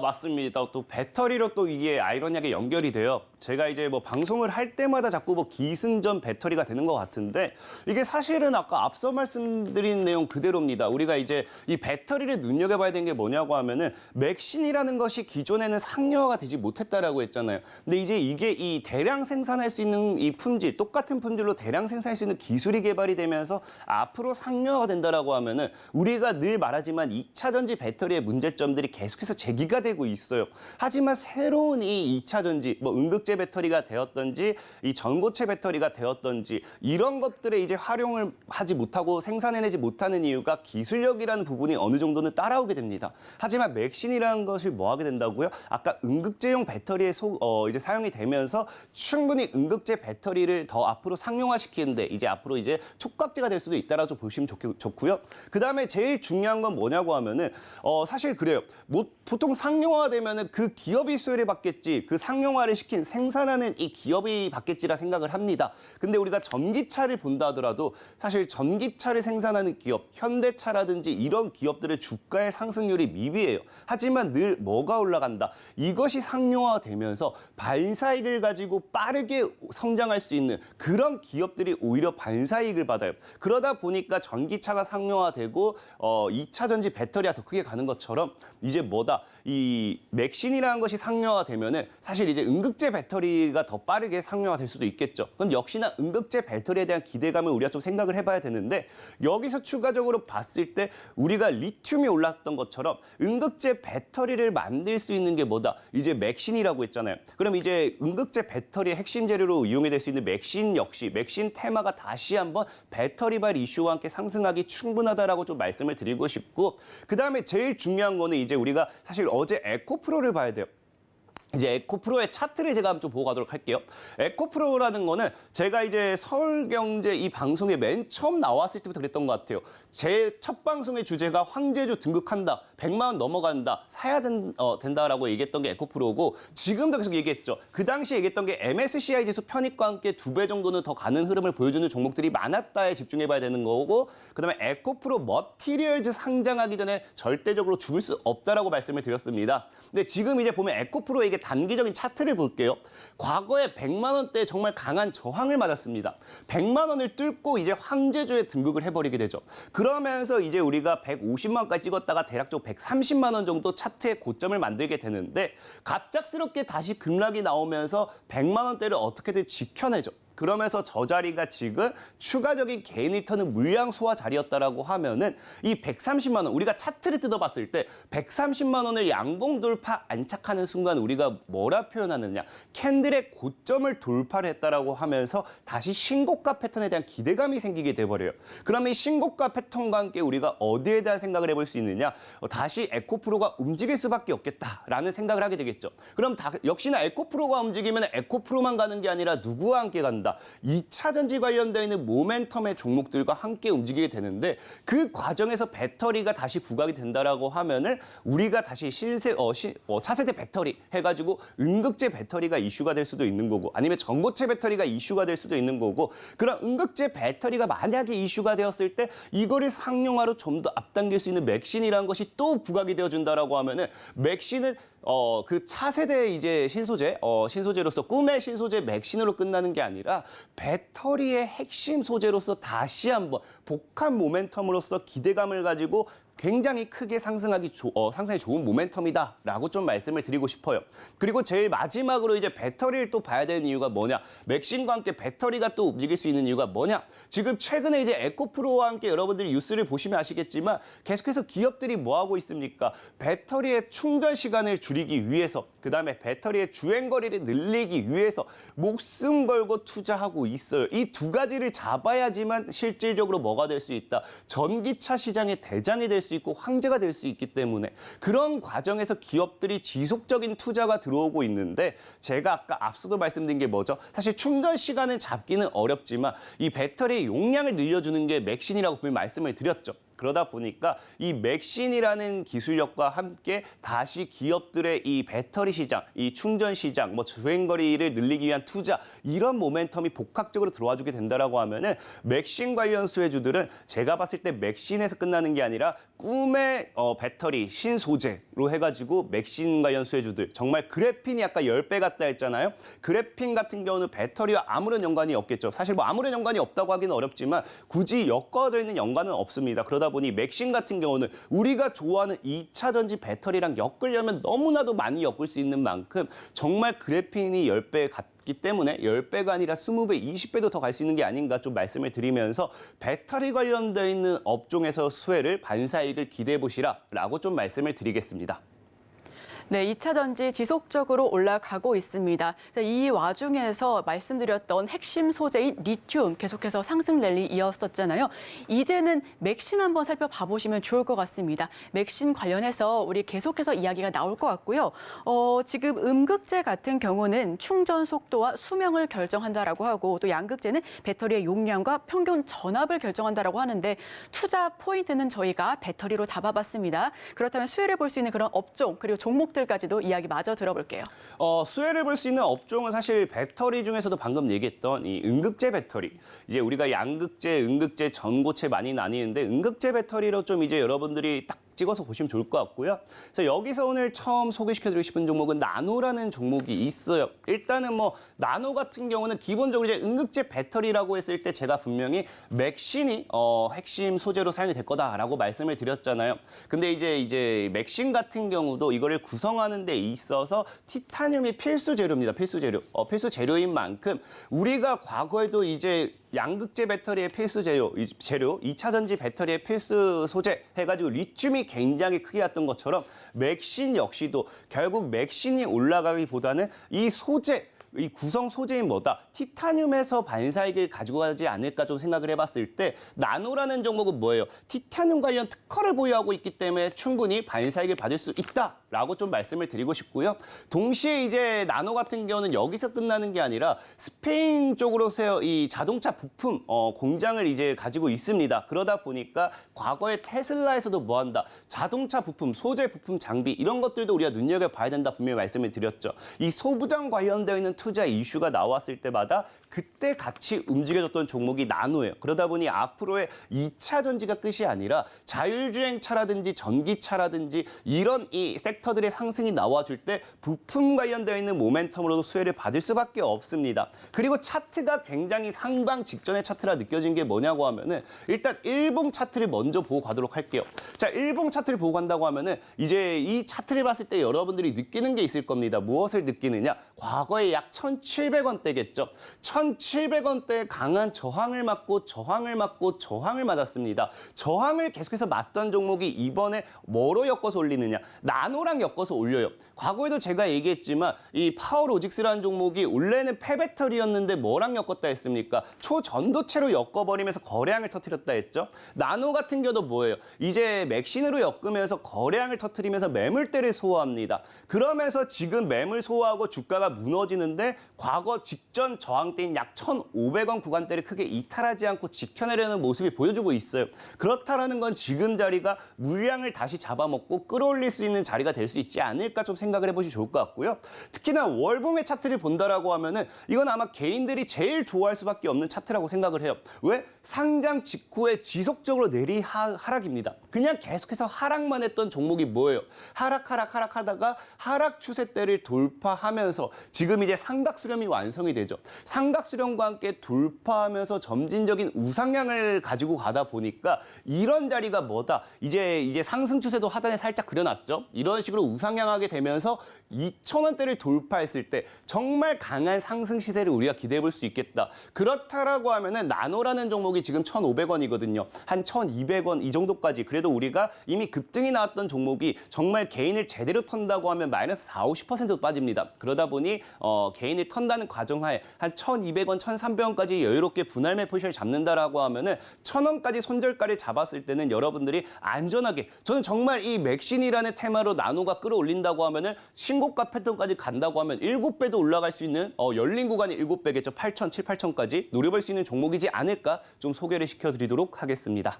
S5: 맞습니다. 또 배터리로 또 이게 아이러니하게 연결이 돼요. 제가 이제 뭐 방송을 할 때마다 자꾸 뭐 기승전 배터리가 되는 것 같은데 이게 사실은 아까 앞서 말씀드린 내용 그대로입니다. 우리가 이제 이 배터리를 눈여겨봐야 되는 게 뭐냐고 하면은 맥신이라는 것이 기존에는 상용화가 되지 못했다라고 했잖아요. 근데 이제 이게 이 대량 생산할 수 있는 이 품질, 똑같은 품질로 대량 생산할 수 있는 기술이 개발이 되면서 앞으로 상용화가 된다라고 하면은 우리가 늘 말하지만 2차 전지 배터리의 문제점들이 계속해서 제기가 되고 있어요. 하지만 새로운 이 2차 전지, 뭐 응급제 배터리가 되었던지 이 전고체 배터리가 되었던지 이런 것들에 이제 활용을 하지 못하고 생산해내지 못하는 이유가 기술력이라는 부분이 어느 정도는 따라오게 됩니다. 하지만 맥신이라는 것이 뭐 하게 된다고요? 아까 응급제용 배터리에 이제 사용이 되면서 충분히 응급제 배터리를 더 앞으로 상용화시키는데 이제 앞으로 이제 촉각제가 될 수도 있다라고 좀 보시면 좋고요. 그다음에 제일 중요한 건 뭐냐고 하면은 사실 그래요. 보통 상용화가 되면은 그 기업이 수혜를 받겠지, 그 상용화를 시킨 생산하는 이 기업이 받겠지라 생각을 합니다. 근데 우리가 전기차를 본다 하더라도 사실 전기차를 생산하는 기업, 현대차라든지 이런 기업들의 주가의 상승률이 미비해요. 하지만 늘 뭐가 올라간다? 이것이 상용화되면서 반사이익을 가지고 빠르게 성장할 수 있는 그런 기업들이 오히려 반사이익을 받아요. 그러다 보니까 전기차가 상용화되고 2차 전지 배터리가 더 크게 가는 것처럼 이제 뭐다? 이 맥신이라는 것이 상용화되면은 사실 이제 응급제 배터리가 더 빠르게 상용화될 수도 있겠죠. 그럼 역시나 응급제 배터리에 대한 기대감을 우리가 좀 생각을 해봐야 되는데 여기서 추가적으로 봤을 때 우리가 리튬이 올랐던 것처럼 응급제 배터리를 만들 수 있는 게 뭐다? 이제 맥신이라고 했잖아요. 그럼 이제 응급제 배터리의 핵심 재료로 이용이 될 수 있는 맥신 역시 맥신 테마가 다시 한번 배터리발 이슈와 함께 상승하기 충분하다라고 좀 말씀을 드리고 싶고 그다음에 제일 중요한 거는 이제 우리가 사실 어제 에코프로를 봐야 돼요. 이제 에코프로의 차트를 제가 한번 좀 보고 가도록 할게요. 에코프로라는 거는 제가 이제 서울경제 이 방송에 맨 처음 나왔을 때부터 그랬던 것 같아요. 제 첫 방송의 주제가 황제주 등극한다, 100만 원 넘어간다, 사야 된다라고 얘기했던 게 에코프로고 지금도 계속 얘기했죠. 그 당시에 얘기했던 게 MSCI 지수 편입과 함께 2배 정도는 더 가는 흐름을 보여주는 종목들이 많았다에 집중해봐야 되는 거고 그다음에 에코프로 머티리얼즈 상장하기 전에 절대적으로 죽을 수 없다라고 말씀을 드렸습니다. 근데 지금 이제 보면 에코프로 이게 주식의 단기적인 차트를 볼게요. 과거에 100만 원대에 정말 강한 저항을 맞았습니다. 100만 원을 뚫고 이제 황제주에 등극을 해버리게 되죠. 그러면서 이제 우리가 150만 원까지 찍었다가 대략적으로 130만 원 정도 차트의 고점을 만들게 되는데 갑작스럽게 다시 급락이 나오면서 100만 원대를 어떻게든 지켜내죠. 그러면서 저 자리가 지금 추가적인 개인 리턴은 물량 소화 자리였다라고 하면은 이 130만 원, 우리가 차트를 뜯어봤을 때 130만 원을 양봉 돌파 안착하는 순간 우리가 뭐라 표현하느냐, 캔들의 고점을 돌파를 했다라고 하면서 다시 신고가 패턴에 대한 기대감이 생기게 돼버려요. 그러면 이 신고가 패턴과 함께 우리가 어디에 대한 생각을 해볼 수 있느냐, 다시 에코프로가 움직일 수밖에 없겠다라는 생각을 하게 되겠죠. 그럼 역시나 에코프로가 움직이면 에코프로만 가는 게 아니라 누구와 함께 간다? 2차 전지 관련되어 있는 모멘텀의 종목들과 함께 움직이게 되는데 그 과정에서 배터리가 다시 부각이 된다라고 하면은 우리가 다시 차세대 배터리 해가지고 응급제 배터리가 이슈가 될 수도 있는 거고 아니면 전고체 배터리가 이슈가 될 수도 있는 거고 그런 응급제 배터리가 만약에 이슈가 되었을 때 이거를 상용화로 좀 더 앞당길 수 있는 맥신이라는 것이 또 부각이 되어준다라고 하면은 맥신은 그 차세대 이제 신소재로서 꿈의 신소재 맥신으로 끝나는 게 아니라 배터리의 핵심 소재로서 다시 한번 복합 모멘텀으로서 기대감을 가지고 굉장히 크게 상승하기 상당히 좋은 모멘텀이다라고 좀 말씀을 드리고 싶어요. 그리고 제일 마지막으로 이제 배터리를 또 봐야 되는 이유가 뭐냐? 맥신과 함께 배터리가 또 움직일 수 있는 이유가 뭐냐? 지금 최근에 이제 에코프로와 함께 여러분들이 뉴스를 보시면 아시겠지만 계속해서 기업들이 뭐 하고 있습니까? 배터리의 충전 시간을 줄이기 위해서, 그다음에 배터리의 주행 거리를 늘리기 위해서 목숨 걸고 투자하고 있어요. 이 두 가지를 잡아야지만 실질적으로 뭐가 될 수 있다. 전기차 시장의 대장이 될 수 있고 황제가 될 수 있기 때문에 그런 과정에서 기업들이 지속적인 투자가 들어오고 있는데 제가 아까 앞서도 말씀드린 게 뭐죠? 사실 충전 시간을 잡기는 어렵지만 이 배터리의 용량을 늘려주는 게 맥신이라고 분명히 말씀을 드렸죠. 그러다 보니까 이 맥신이라는 기술력과 함께 다시 기업들의 이 배터리 시장, 이 충전 시장, 주행거리를 늘리기 위한 투자 이런 모멘텀이 복합적으로 들어와주게 된다라고 하면은 맥신 관련 수혜주들은 제가 봤을 때 맥신에서 끝나는 게 아니라 꿈의 배터리 신소재로 해가지고 맥신 관련 수혜주들 정말 그래핀이 아까 10배 같다 했잖아요. 그래핀 같은 경우는 배터리와 아무런 연관이 없겠죠. 사실 아무런 연관이 없다고 하기는 어렵지만 굳이 엮어져 있는 연관은 없습니다. 그러다 보니 맥신 같은 경우는 우리가 좋아하는 2차 전지 배터리랑 엮으려면 너무나도 많이 엮을 수 있는 만큼 정말 그래핀이 10배 같기 때문에 10배가 아니라 20배, 20배도 더 갈 수 있는 게 아닌가 좀 말씀을 드리면서 배터리 관련되어 있는 업종에서 수혜를 반사이익을 기대해 보시라라고 좀 말씀을 드리겠습니다.
S3: 네, 2차 전지 지속적으로 올라가고 있습니다. 이 와중에서 말씀드렸던 핵심 소재인 리튬 계속해서 상승 랠리 이었었잖아요. 이제는 맥신 한번 살펴봐 보시면 좋을 것 같습니다. 맥신 관련해서 우리 계속해서 이야기가 나올 것 같고요. 지금 음극재 같은 경우는 충전 속도와 수명을 결정한다라고 하고 또 양극재는 배터리의 용량과 평균 전압을 결정한다라고 하는데 투자 포인트는 저희가 배터리로 잡아봤습니다. 그렇다면 수혜를 볼 수 있는 그런 업종 그리고 종목들 까지도 이야기 마저 들어볼게요.
S5: 수혜를 볼 수 있는 업종은 사실 배터리 중에서도 방금 얘기했던 이 음극재 배터리. 이제 우리가 양극재, 음극재, 전고체 많이 나뉘는데 음극재 배터리로 좀 이제 여러분들이 딱 찍어서 보시면 좋을 것 같고요. 그래서 여기서 오늘 처음 소개시켜드리고 싶은 종목은 나노라는 종목이 있어요. 일단은 나노 같은 경우는 기본적으로 이제 음극재 배터리라고 했을 때 제가 분명히 맥신이 핵심 소재로 사용이 될 거다라고 말씀을 드렸잖아요. 근데 이제 맥신 같은 경우도 이거를 구성하는 데 있어서 티타늄이 필수 재료입니다. 필수 재료. 필수 재료인 만큼 우리가 과거에도 이제 양극재 배터리의 필수 재료, 2차 전지 배터리의 필수 소재 해가지고 리튬이 굉장히 크게 왔던 것처럼 맥신 역시도 결국 맥신이 올라가기보다는 이 소재, 이 구성 소재인 뭐다? 티타늄에서 반사이익을 가지고 가지 않을까 좀 생각을 해봤을 때 나노라는 종목은 뭐예요? 티타늄 관련 특허를 보유하고 있기 때문에 충분히 반사이익을 받을 수 있다라고 좀 말씀을 드리고 싶고요. 동시에 이제 나노 같은 경우는 여기서 끝나는 게 아니라 스페인 쪽으로서 이 자동차 부품 공장을 이제 가지고 있습니다. 그러다 보니까 과거에 테슬라에서도 뭐 한다? 자동차 부품, 소재 부품 장비 이런 것들도 우리가 눈여겨봐야 된다 분명히 말씀을 드렸죠. 이 소부장 관련되어 있는 투자 이슈가 나왔을 때마다 그때 같이 움직여줬던 종목이 나노예요. 그러다 보니 앞으로의 2차 전지가 끝이 아니라 자율주행차라든지 전기차라든지 이런 이 섹터 섹터들의 상승이 나와줄 때 부품 관련되어 있는 모멘텀으로도 수혜를 받을 수밖에 없습니다. 그리고 차트가 굉장히 상방 직전의 차트라 느껴진 게 뭐냐고 하면은 일단 일봉 차트를 먼저 보고 가도록 할게요. 자, 일봉 차트를 보고 간다고 하면은 이제 이 차트를 봤을 때 여러분들이 느끼는 게 있을 겁니다. 무엇을 느끼느냐? 과거에 약 1,700원대겠죠. 1,700원대에 강한 저항을 맞고 저항을 맞고 저항을 맞았습니다. 저항을 계속해서 맞던 종목이 이번에 뭐로 엮어서 올리느냐? 나노랑 엮어서 올려요. 과거에도 제가 얘기했지만 이 파워로직스라는 종목이 원래는 폐배터리였는데 뭐랑 엮었다 했습니까? 초전도체로 엮어버리면서 거래량을 터뜨렸다 했죠. 나노 같은 경우도 뭐예요? 이제 맥신으로 엮으면서 거래량을 터뜨리면서 매물대를 소화합니다. 그러면서 지금 매물 소화하고 주가가 무너지는데 과거 직전 저항대인 약 1,500원 구간대를 크게 이탈하지 않고 지켜내려는 모습이 보여주고 있어요. 그렇다라는 건 지금 자리가 물량을 다시 잡아먹고 끌어올릴 수 있는 자리가 될 수 있지 않을까 좀 생각을 해보시면 좋을 것 같고요. 특히나 월봉의 차트를 본다라고 하면은 이건 아마 개인들이 제일 좋아할 수밖에 없는 차트라고 생각을 해요. 왜? 상장 직후에 지속적으로 하락입니다. 그냥 계속해서 하락만 했던 종목이 뭐예요? 하락하다가 하락 추세대를 돌파하면서 지금 이제 삼각 수렴이 완성이 되죠. 삼각 수렴과 함께 돌파하면서 점진적인 우상향을 가지고 가다 보니까 이런 자리가 뭐다? 이제 상승 추세도 하단에 살짝 그려놨죠. 이런 식으로 우상향하게 되면서 2,000원대를 돌파했을 때 정말 강한 상승 시세를 우리가 기대해 볼 수 있겠다. 그렇다라고 하면은 나노라는 종목이 지금 1,500원이거든요. 한 1,200원 이 정도까지 그래도 우리가 이미 급등이 나왔던 종목이 정말 개인을 제대로 턴다고 하면 마이너스 40, 50% 빠집니다. 그러다 보니 개인을 턴다는 과정하에 한 1,200원, 1,300원까지 여유롭게 분할매 포지션을 잡는다라고 하면은 1,000원까지 손절가를 잡았을 때는 여러분들이 안전하게 저는 정말 이 맥신이라는 테마로 나노가 끌어올린다고 하면은 신고가 패턴까지 간다고 하면 7배도 올라갈 수 있는 열린 구간이 7배겠죠. 8,000, 7, 8,000까지 노려볼 수 있는 종목이지 않을까 좀 소개를 시켜드리도록 하겠습니다.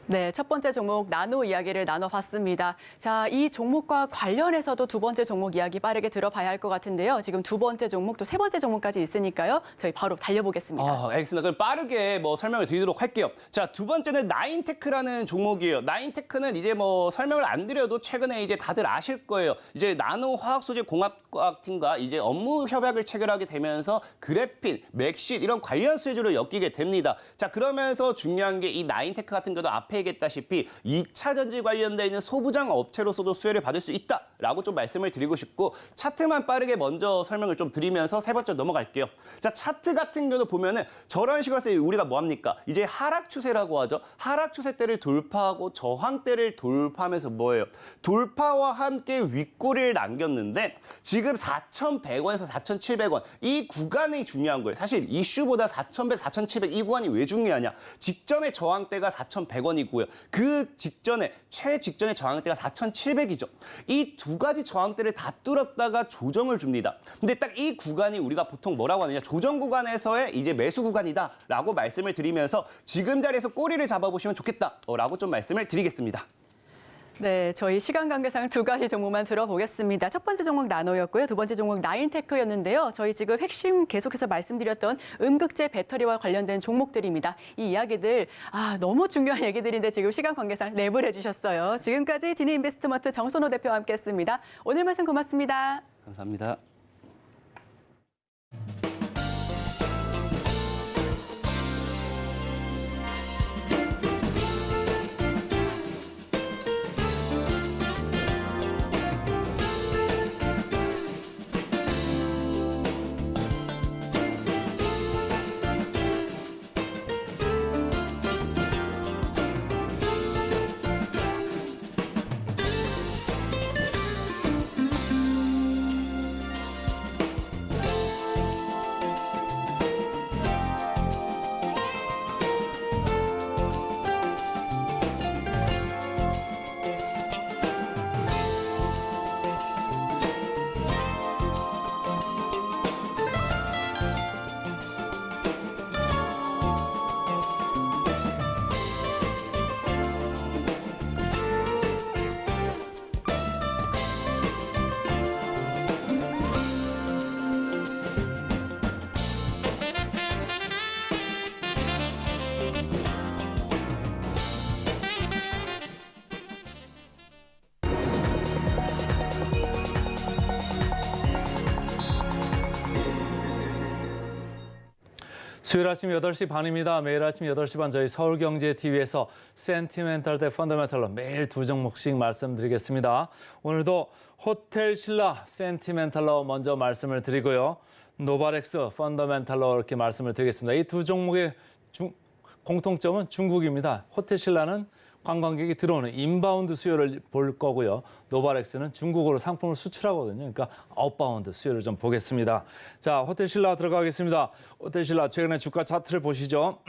S3: 네, 첫 번째 종목 나노 이야기를 나눠봤습니다. 자, 이 종목과 관련해서도 두 번째 종목 이야기 빠르게 들어봐야 할 것 같은데요. 지금 두 번째 종목 또 세 번째 종목까지 있으니까요. 저희 바로 달려보겠습니다.
S5: 알겠습니다. 그럼 빠르게 설명을 드리도록 할게요. 자, 두 번째는 나인테크라는 종목이에요. 나인테크는 이제 설명을 안 드려도 최근에 이제 다들 아실 거예요. 이제 나노 화학소재 공학과학팀과 이제 업무 협약을 체결하게 되면서 그래핀, 맥신 이런 관련 수혜주로 엮이게 됩니다. 자, 그러면서 중요한 게 이 나인테크 같은 경우도 앞에 얘기했다시피 2차 전지 관련돼 있는 소부장 업체로서도 수혜를 받을 수 있다라고 좀 말씀을 드리고 싶고 차트만 빠르게 먼저 설명을 좀 드리면서 세 번째 넘어갈게요. 자, 차트 같은 경우도 보면은 저런 식으로 해서 우리가 뭐합니까? 이제 하락 추세라고 하죠. 하락 추세대를 돌파하고 저항대를 돌파하면서 뭐예요? 돌파와 함께 윗꼬리를 남겼는데 지금 4,100원에서 4,700원 이 구간이 중요한 거예요. 사실 이슈보다 4,100, 4,700 이 구간이 왜 중요하냐? 직전의 저항대가 4,100원이고요. 그 직전에 최직전의 저항대가 4,700이죠. 이 두 가지 저항대를 다 뚫었다가 조정을 줍니다. 근데 딱 이 구간이 우리가 보통 뭐라고 하느냐? 조정 구간에서의 이제 매수 구간이다라고 말씀을 드리면서 지금 자리에서 꼬리를 잡아보시면 좋겠다라고 좀 말씀을 드리겠습니다.
S3: 네, 저희 시간 관계상 두 가지 종목만 들어보겠습니다. 첫 번째 종목 나노였고요. 두 번째 종목 나인테크였는데요. 저희 지금 핵심 계속해서 말씀드렸던 음극재 배터리와 관련된 종목들입니다. 이 이야기들 너무 중요한 얘기들인데 지금 시간 관계상 랩을 해주셨어요. 지금까지 진해인베스트먼트 정선호 대표와 함께했습니다. 오늘 말씀 고맙습니다.
S5: 감사합니다.
S2: 수요일 아침 8시 반입니다. 매일 아침 8시 반 저희 서울경제TV에서 센티멘탈 대 펀더멘탈로 매일 두 종목씩 말씀드리겠습니다. 오늘도 호텔 신라 센티멘탈로 먼저 말씀을 드리고요. 노바렉스 펀더멘탈로 이렇게 말씀을 드리겠습니다. 이 두 종목의 공통점은 중국입니다. 호텔 신라는 관광객이 들어오는 인바운드 수요를 볼 거고요. 노바렉스는 중국으로 상품을 수출하거든요. 그러니까 아웃바운드 수요를 좀 보겠습니다. 자, 호텔 신라 들어가겠습니다. 호텔 신라 최근에 주가 차트를 보시죠.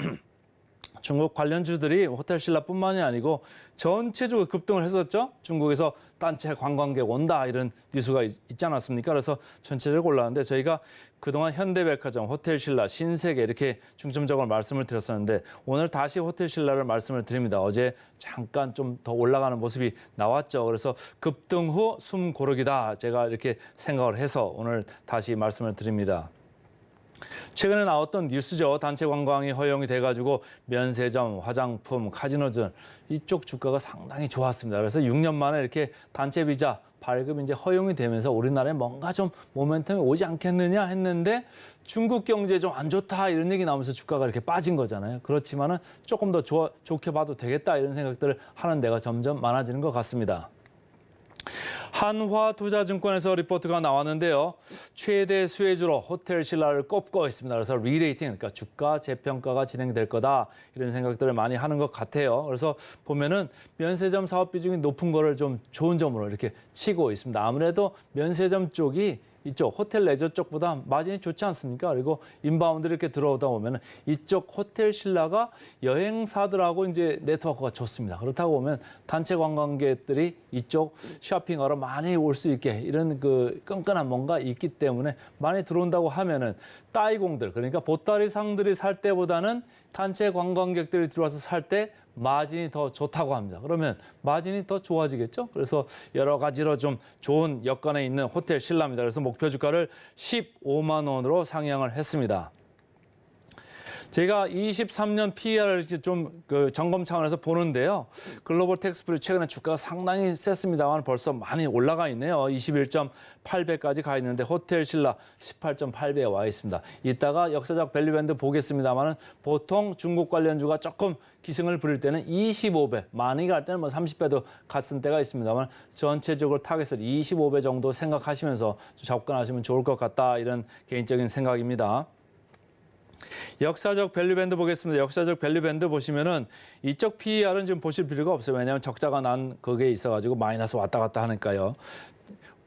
S2: 중국 관련주들이 호텔 신라뿐만이 아니고 전체적으로 급등을 했었죠. 중국에서 단체 관광객 온다 이런 뉴스가 있지 않았습니까? 그래서 전체적으로 올라왔는데 저희가 그동안 현대백화점, 호텔 신라, 신세계 이렇게 중점적으로 말씀을 드렸었는데 오늘 다시 호텔 신라를 말씀을 드립니다. 어제 잠깐 좀 더 올라가는 모습이 나왔죠. 그래서 급등 후 숨 고르기다 제가 이렇게 생각을 해서 오늘 다시 말씀을 드립니다. 최근에 나왔던 뉴스죠. 단체 관광이 허용이 돼가지고 면세점, 화장품, 카지노 이쪽 주가가 상당히 좋았습니다. 그래서 6년 만에 이렇게 단체 비자 발급이 이제 허용이 되면서 우리나라에 뭔가 좀 모멘텀이 오지 않겠느냐 했는데 중국 경제 좀 안 좋다 이런 얘기 나오면서 주가가 이렇게 빠진 거잖아요. 그렇지만은 조금 더 좋게 봐도 되겠다 이런 생각들을 하는 데가 점점 많아지는 것 같습니다. 한화투자증권에서 리포트가 나왔는데요. 최대 수혜주로 호텔 신라를 꼽고 있습니다. 그래서 리레이팅, 그러니까 주가 재평가가 진행될 거다 이런 생각들을 많이 하는 것 같아요. 그래서 보면은 면세점 사업 비중이 높은 거를 좀 좋은 점으로 이렇게 치고 있습니다. 아무래도 면세점 쪽이 이쪽 호텔 레저 쪽보다 마진이 좋지 않습니까? 그리고 인바운드 이렇게 들어오다 보면 이쪽 호텔 신라가 여행사들하고 이제 네트워크가 좋습니다. 그렇다고 보면 단체 관광객들이 이쪽 쇼핑하러 많이 올 수 있게 이런 그 끈끈한 뭔가 있기 때문에 많이 들어온다고 하면은 따이공들 그러니까 보따리 상들이 살 때보다는 단체 관광객들이 들어와서 살 때 마진이 더 좋다고 합니다. 그러면 마진이 더 좋아지겠죠? 그래서 여러 가지로 좀 좋은 여건에 있는 호텔 신라입니다. 그래서 목표 주가를 15만 원으로 상향을 했습니다. 제가 23년 PER을 좀 그 점검 차원에서 보는데요. 글로벌 텍스프리 최근에 주가가 상당히 셌습니다만 벌써 많이 올라가 있네요. 21.8배까지 가 있는데 호텔 신라 18.8배에 와 있습니다. 이따가 역사적 밸류밴드 보겠습니다만 보통 중국 관련주가 조금 기승을 부릴 때는 25배, 많이 갈 때는 뭐 30배도 갔을 때가 있습니다만 전체적으로 타겟을 25배 정도 생각하시면서 접근하시면 좋을 것 같다 이런 개인적인 생각입니다. 역사적 밸류밴드 보겠습니다. 역사적 밸류밴드 보시면은 이쪽 PER은 지금 보실 필요가 없어요. 왜냐하면 적자가 난 그게 있어가지고 마이너스 왔다 갔다 하니까요.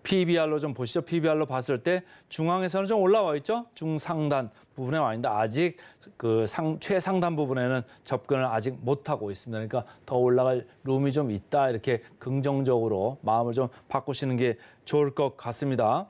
S2: PBR로 좀 보시죠. PBR로 봤을 때 중앙에서는 좀 올라와 있죠. 중상단 부분에 와 있는데 아직 그 최상단 부분에는 접근을 아직 못하고 있습니다. 그러니까 더 올라갈 룸이 좀 있다. 이렇게 긍정적으로 마음을 좀 바꾸시는 게 좋을 것 같습니다.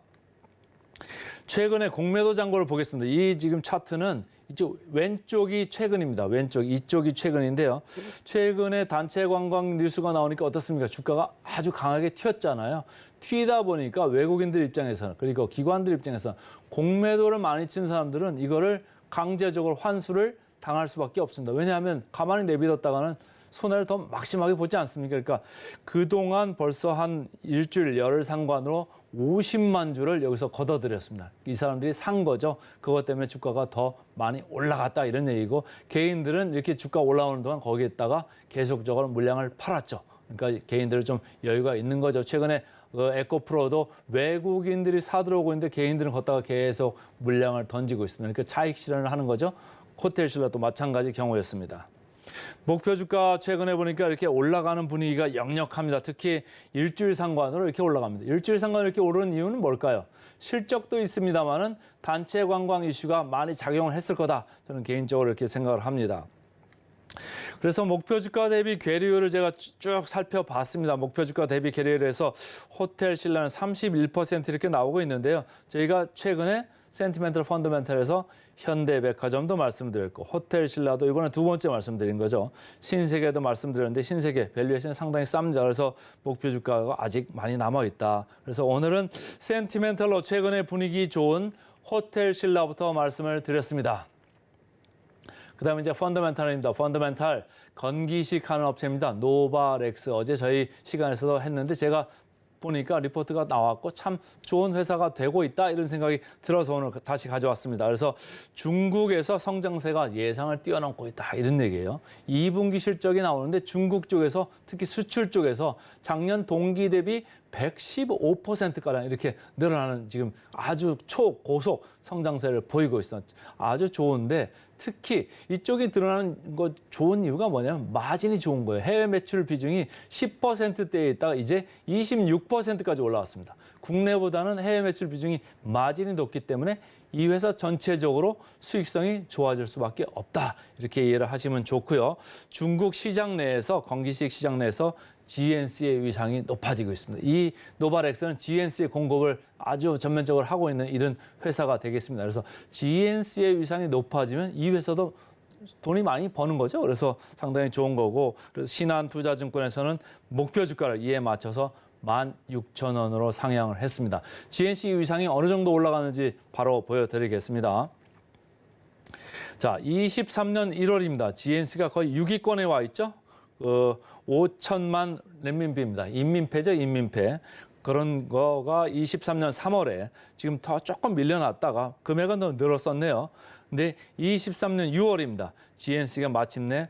S2: 최근에 공매도 잔고를 보겠습니다. 이 지금 차트는 이쪽 왼쪽이 최근입니다. 이쪽이 최근인데요. 최근에 단체 관광 뉴스가 나오니까 어떻습니까? 주가가 아주 강하게 튀었잖아요. 튀다 보니까 외국인들 입장에서는 그리고 기관들 입장에서는 공매도를 많이 친 사람들은 이거를 강제적으로 환수를 당할 수밖에 없습니다. 왜냐하면 가만히 내비뒀다가는 손해를 더 막심하게 보지 않습니까? 그러니까 그동안 벌써 한 일주일 열흘 상관으로 50만 주를 여기서 걷어들였습니다. 이 사람들이 산 거죠. 그것 때문에 주가가 더 많이 올라갔다 이런 얘기고 개인들은 이렇게 주가 올라오는 동안 거기에다가 계속적으로 물량을 팔았죠. 그러니까 개인들은 좀 여유가 있는 거죠. 최근에 에코프로도 외국인들이 사들어오고 있는데 개인들은 걷다가 계속 물량을 던지고 있습니다. 그러니까 차익 실현을 하는 거죠. 호텔 신라도 마찬가지 경우였습니다. 목표 주가 최근에 보니까 이렇게 올라가는 분위기가 역력합니다. 특히 일주일 상관으로 이렇게 올라갑니다. 일주일 상관으로 이렇게 오르는 이유는 뭘까요? 실적도 있습니다만은 단체 관광 이슈가 많이 작용을 했을 거다. 저는 개인적으로 이렇게 생각을 합니다. 그래서 목표 주가 대비 괴리율을 제가 쭉 살펴봤습니다. 목표 주가 대비 괴리율에서 호텔 신라는 31% 이렇게 나오고 있는데요. 저희가 최근에 센티멘탈 펀더멘탈에서 현대백화점도 말씀드렸고 호텔 신라도 이번에 두 번째 말씀드린 거죠. 신세계도 말씀드렸는데 신세계 밸류에이션이 상당히 쌉니다. 그래서 목표 주가가 아직 많이 남아있다. 그래서 오늘은 센티멘탈로 최근에 분위기 좋은 호텔 신라부터 말씀을 드렸습니다. 그다음에 이제 펀더멘탈입니다. 펀더멘탈 건기식 하는 업체입니다. 노바렉스 어제 저희 시간에서도 했는데 제가 보니까 리포트가 나왔고 참 좋은 회사가 되고 있다 이런 생각이 들어서 오늘 다시 가져왔습니다. 그래서 중국에서 성장세가 예상을 뛰어넘고 있다 이런 얘기예요. 2분기 실적이 나오는데 중국 쪽에서 특히 수출 쪽에서 작년 동기 대비 115%가량 이렇게 늘어나는 지금 아주 초고속 성장세를 보이고 있어. 아주 좋은데 특히 이쪽이 드러나는 거 좋은 이유가 뭐냐면 마진이 좋은 거예요. 해외 매출 비중이 10%대에 있다가 이제 26%까지 올라왔습니다. 국내보다는 해외 매출 비중이 마진이 높기 때문에 이 회사 전체적으로 수익성이 좋아질 수밖에 없다. 이렇게 이해를 하시면 좋고요. 중국 시장 내에서 건기식 시장 내에서 GNC의 위상이 높아지고 있습니다. 이 노바렉스는 GNC의 공급을 아주 전면적으로 하고 있는 이런 회사가 되겠습니다. 그래서 GNC의 위상이 높아지면 이 회사도 돈이 많이 버는 거죠. 그래서 상당히 좋은 거고, 그래서 신한투자증권에서는 목표 주가를 이에 맞춰서 16,000원으로 상향을 했습니다. GNC 위상이 어느 정도 올라가는지 바로 보여드리겠습니다. 자, 23년 1월입니다. GNC가 거의 6위권에 와 있죠. 5천만 renmin비입니다. 인민폐죠, 인민폐. 그런 거가 23년 3월에 지금 더 조금 밀려났다가 금액은 더 늘었었네요. 근데 23년 6월입니다. GNC가 마침내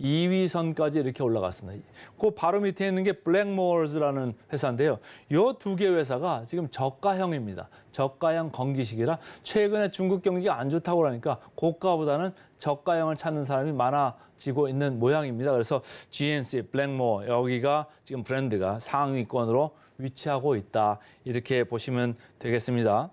S2: 2위 선까지 이렇게 올라갔습니다. 그 바로 밑에 있는 게 블랙모어즈라는 회사인데요. 이 두 개 회사가 지금 저가형입니다. 저가형 건기식이라 최근에 중국 경기가 안 좋다고 그러니까 고가보다는 저가형을 찾는 사람이 많아지고 있는 모양입니다. 그래서 GNC, 블랙모어 여기가 지금 브랜드가 상위권으로 위치하고 있다. 이렇게 보시면 되겠습니다.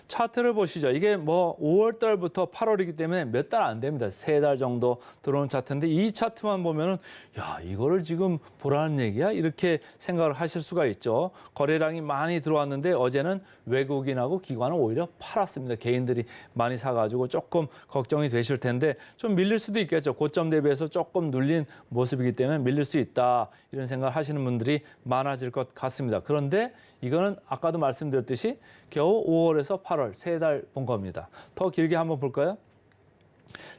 S2: 차트를 보시죠. 이게 뭐 5월 달부터 8월이기 때문에 몇 달 안 됩니다. 3달 정도 들어온 차트인데 이 차트만 보면은 야, 이거를 지금 보라는 얘기야? 이렇게 생각을 하실 수가 있죠. 거래량이 많이 들어왔는데 어제는 외국인하고 기관은 오히려 팔았습니다. 개인들이 많이 사가지고 조금 걱정이 되실 텐데 좀 밀릴 수도 있겠죠. 고점 대비해서 조금 눌린 모습이기 때문에 밀릴 수 있다. 이런 생각을 하시는 분들이 많아질 것 같습니다. 그런데 이거는 아까도 말씀드렸듯이 겨우 5월에서 8월 3달 본 겁니다. 더 길게 한번 볼까요?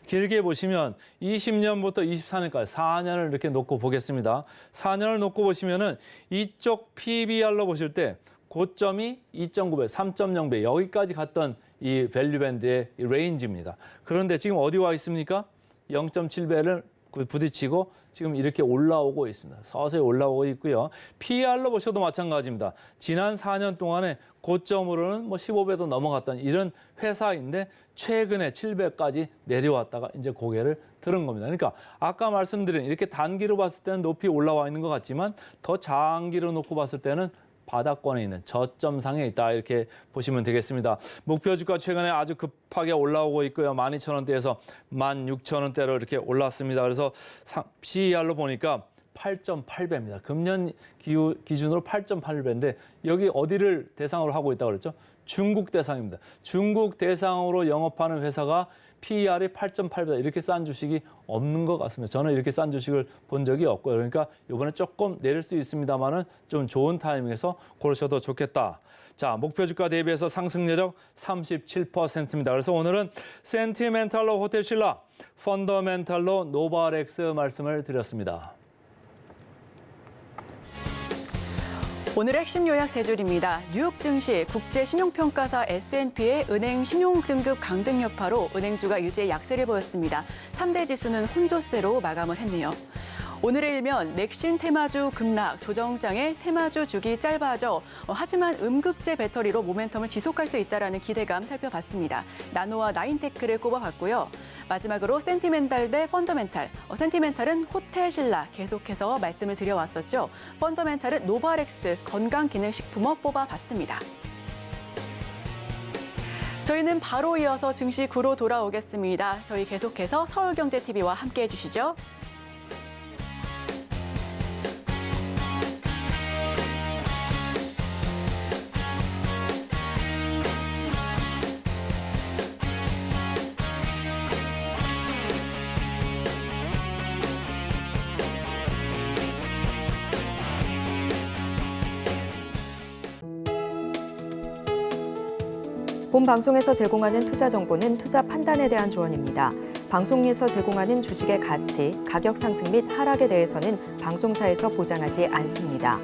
S2: 길게 보시면 20년부터 24년까지 4년을 이렇게 놓고 보겠습니다. 4년을 놓고 보시면은 이쪽 PBR로 보실 때 고점이 2.9배, 3.0배 여기까지 갔던 이 밸류 밴드의 레인지입니다. 그런데 지금 어디 와 있습니까? 0.7배를 부딪히고 지금 이렇게 올라오고 있습니다. 서서히 올라오고 있고요. PR로 보셔도 마찬가지입니다. 지난 4년 동안에 고점으로는 뭐 15배도 넘어갔던 이런 회사인데 최근에 7배까지 내려왔다가 이제 고개를 들은 겁니다. 그러니까 아까 말씀드린 이렇게 단기로 봤을 때는 높이 올라와 있는 것 같지만 더 장기로 놓고 봤을 때는 바닥권에 있는 저점상에 있다 이렇게 보시면 되겠습니다. 목표 주가 최근에 아주 급하게 올라오고 있고요. 12,000원대에서 16,000원대로 이렇게 올랐습니다. 그래서 CER로 보니까 8.8배입니다. 금년 기준으로 8.8배인데 여기 어디를 대상으로 하고 있다고 그랬죠? 중국 대상입니다. 중국 대상으로 영업하는 회사가 PER이 8.8배다. 이렇게 싼 주식이 없는 것 같습니다. 저는 이렇게 싼 주식을 본 적이 없고요. 그러니까 이번에 조금 내릴 수 있습니다만은 좀 좋은 타이밍에서 고르셔도 좋겠다. 자, 목표 주가 대비해서 상승 여력 37%입니다. 그래서 오늘은 센티멘탈로 호텔신라, 펀더멘탈로 노바렉스 말씀을 드렸습니다.
S3: 오늘의 핵심 요약 세 줄입니다. 뉴욕 증시 국제신용평가사 S&P의 은행 신용등급 강등 여파로 은행주가 유지의 약세를 보였습니다. 3대 지수는 혼조세로 마감을 했네요. 오늘의 일면 맥신 테마주 급락, 조정장의 테마주 주기 짧아져 하지만 음극재 배터리로 모멘텀을 지속할 수 있다는 기대감 살펴봤습니다. 나노와 나인테크를 꼽아봤고요. 마지막으로 센티멘탈 대 펀더멘탈. 센티멘탈은 호텔신라 계속해서 말씀을 드려왔었죠. 펀더멘탈은 노바렉스 건강기능식품업 뽑아봤습니다. 저희는 바로 이어서 증시 구로 돌아오겠습니다. 저희 계속해서 서울경제TV와 함께해 주시죠.
S1: 본 방송에서 제공하는 투자 정보는 투자 판단에 대한 조언입니다. 방송에서 제공하는 주식의 가치, 가격 상승 및 하락에 대해서는 방송사에서 보장하지 않습니다.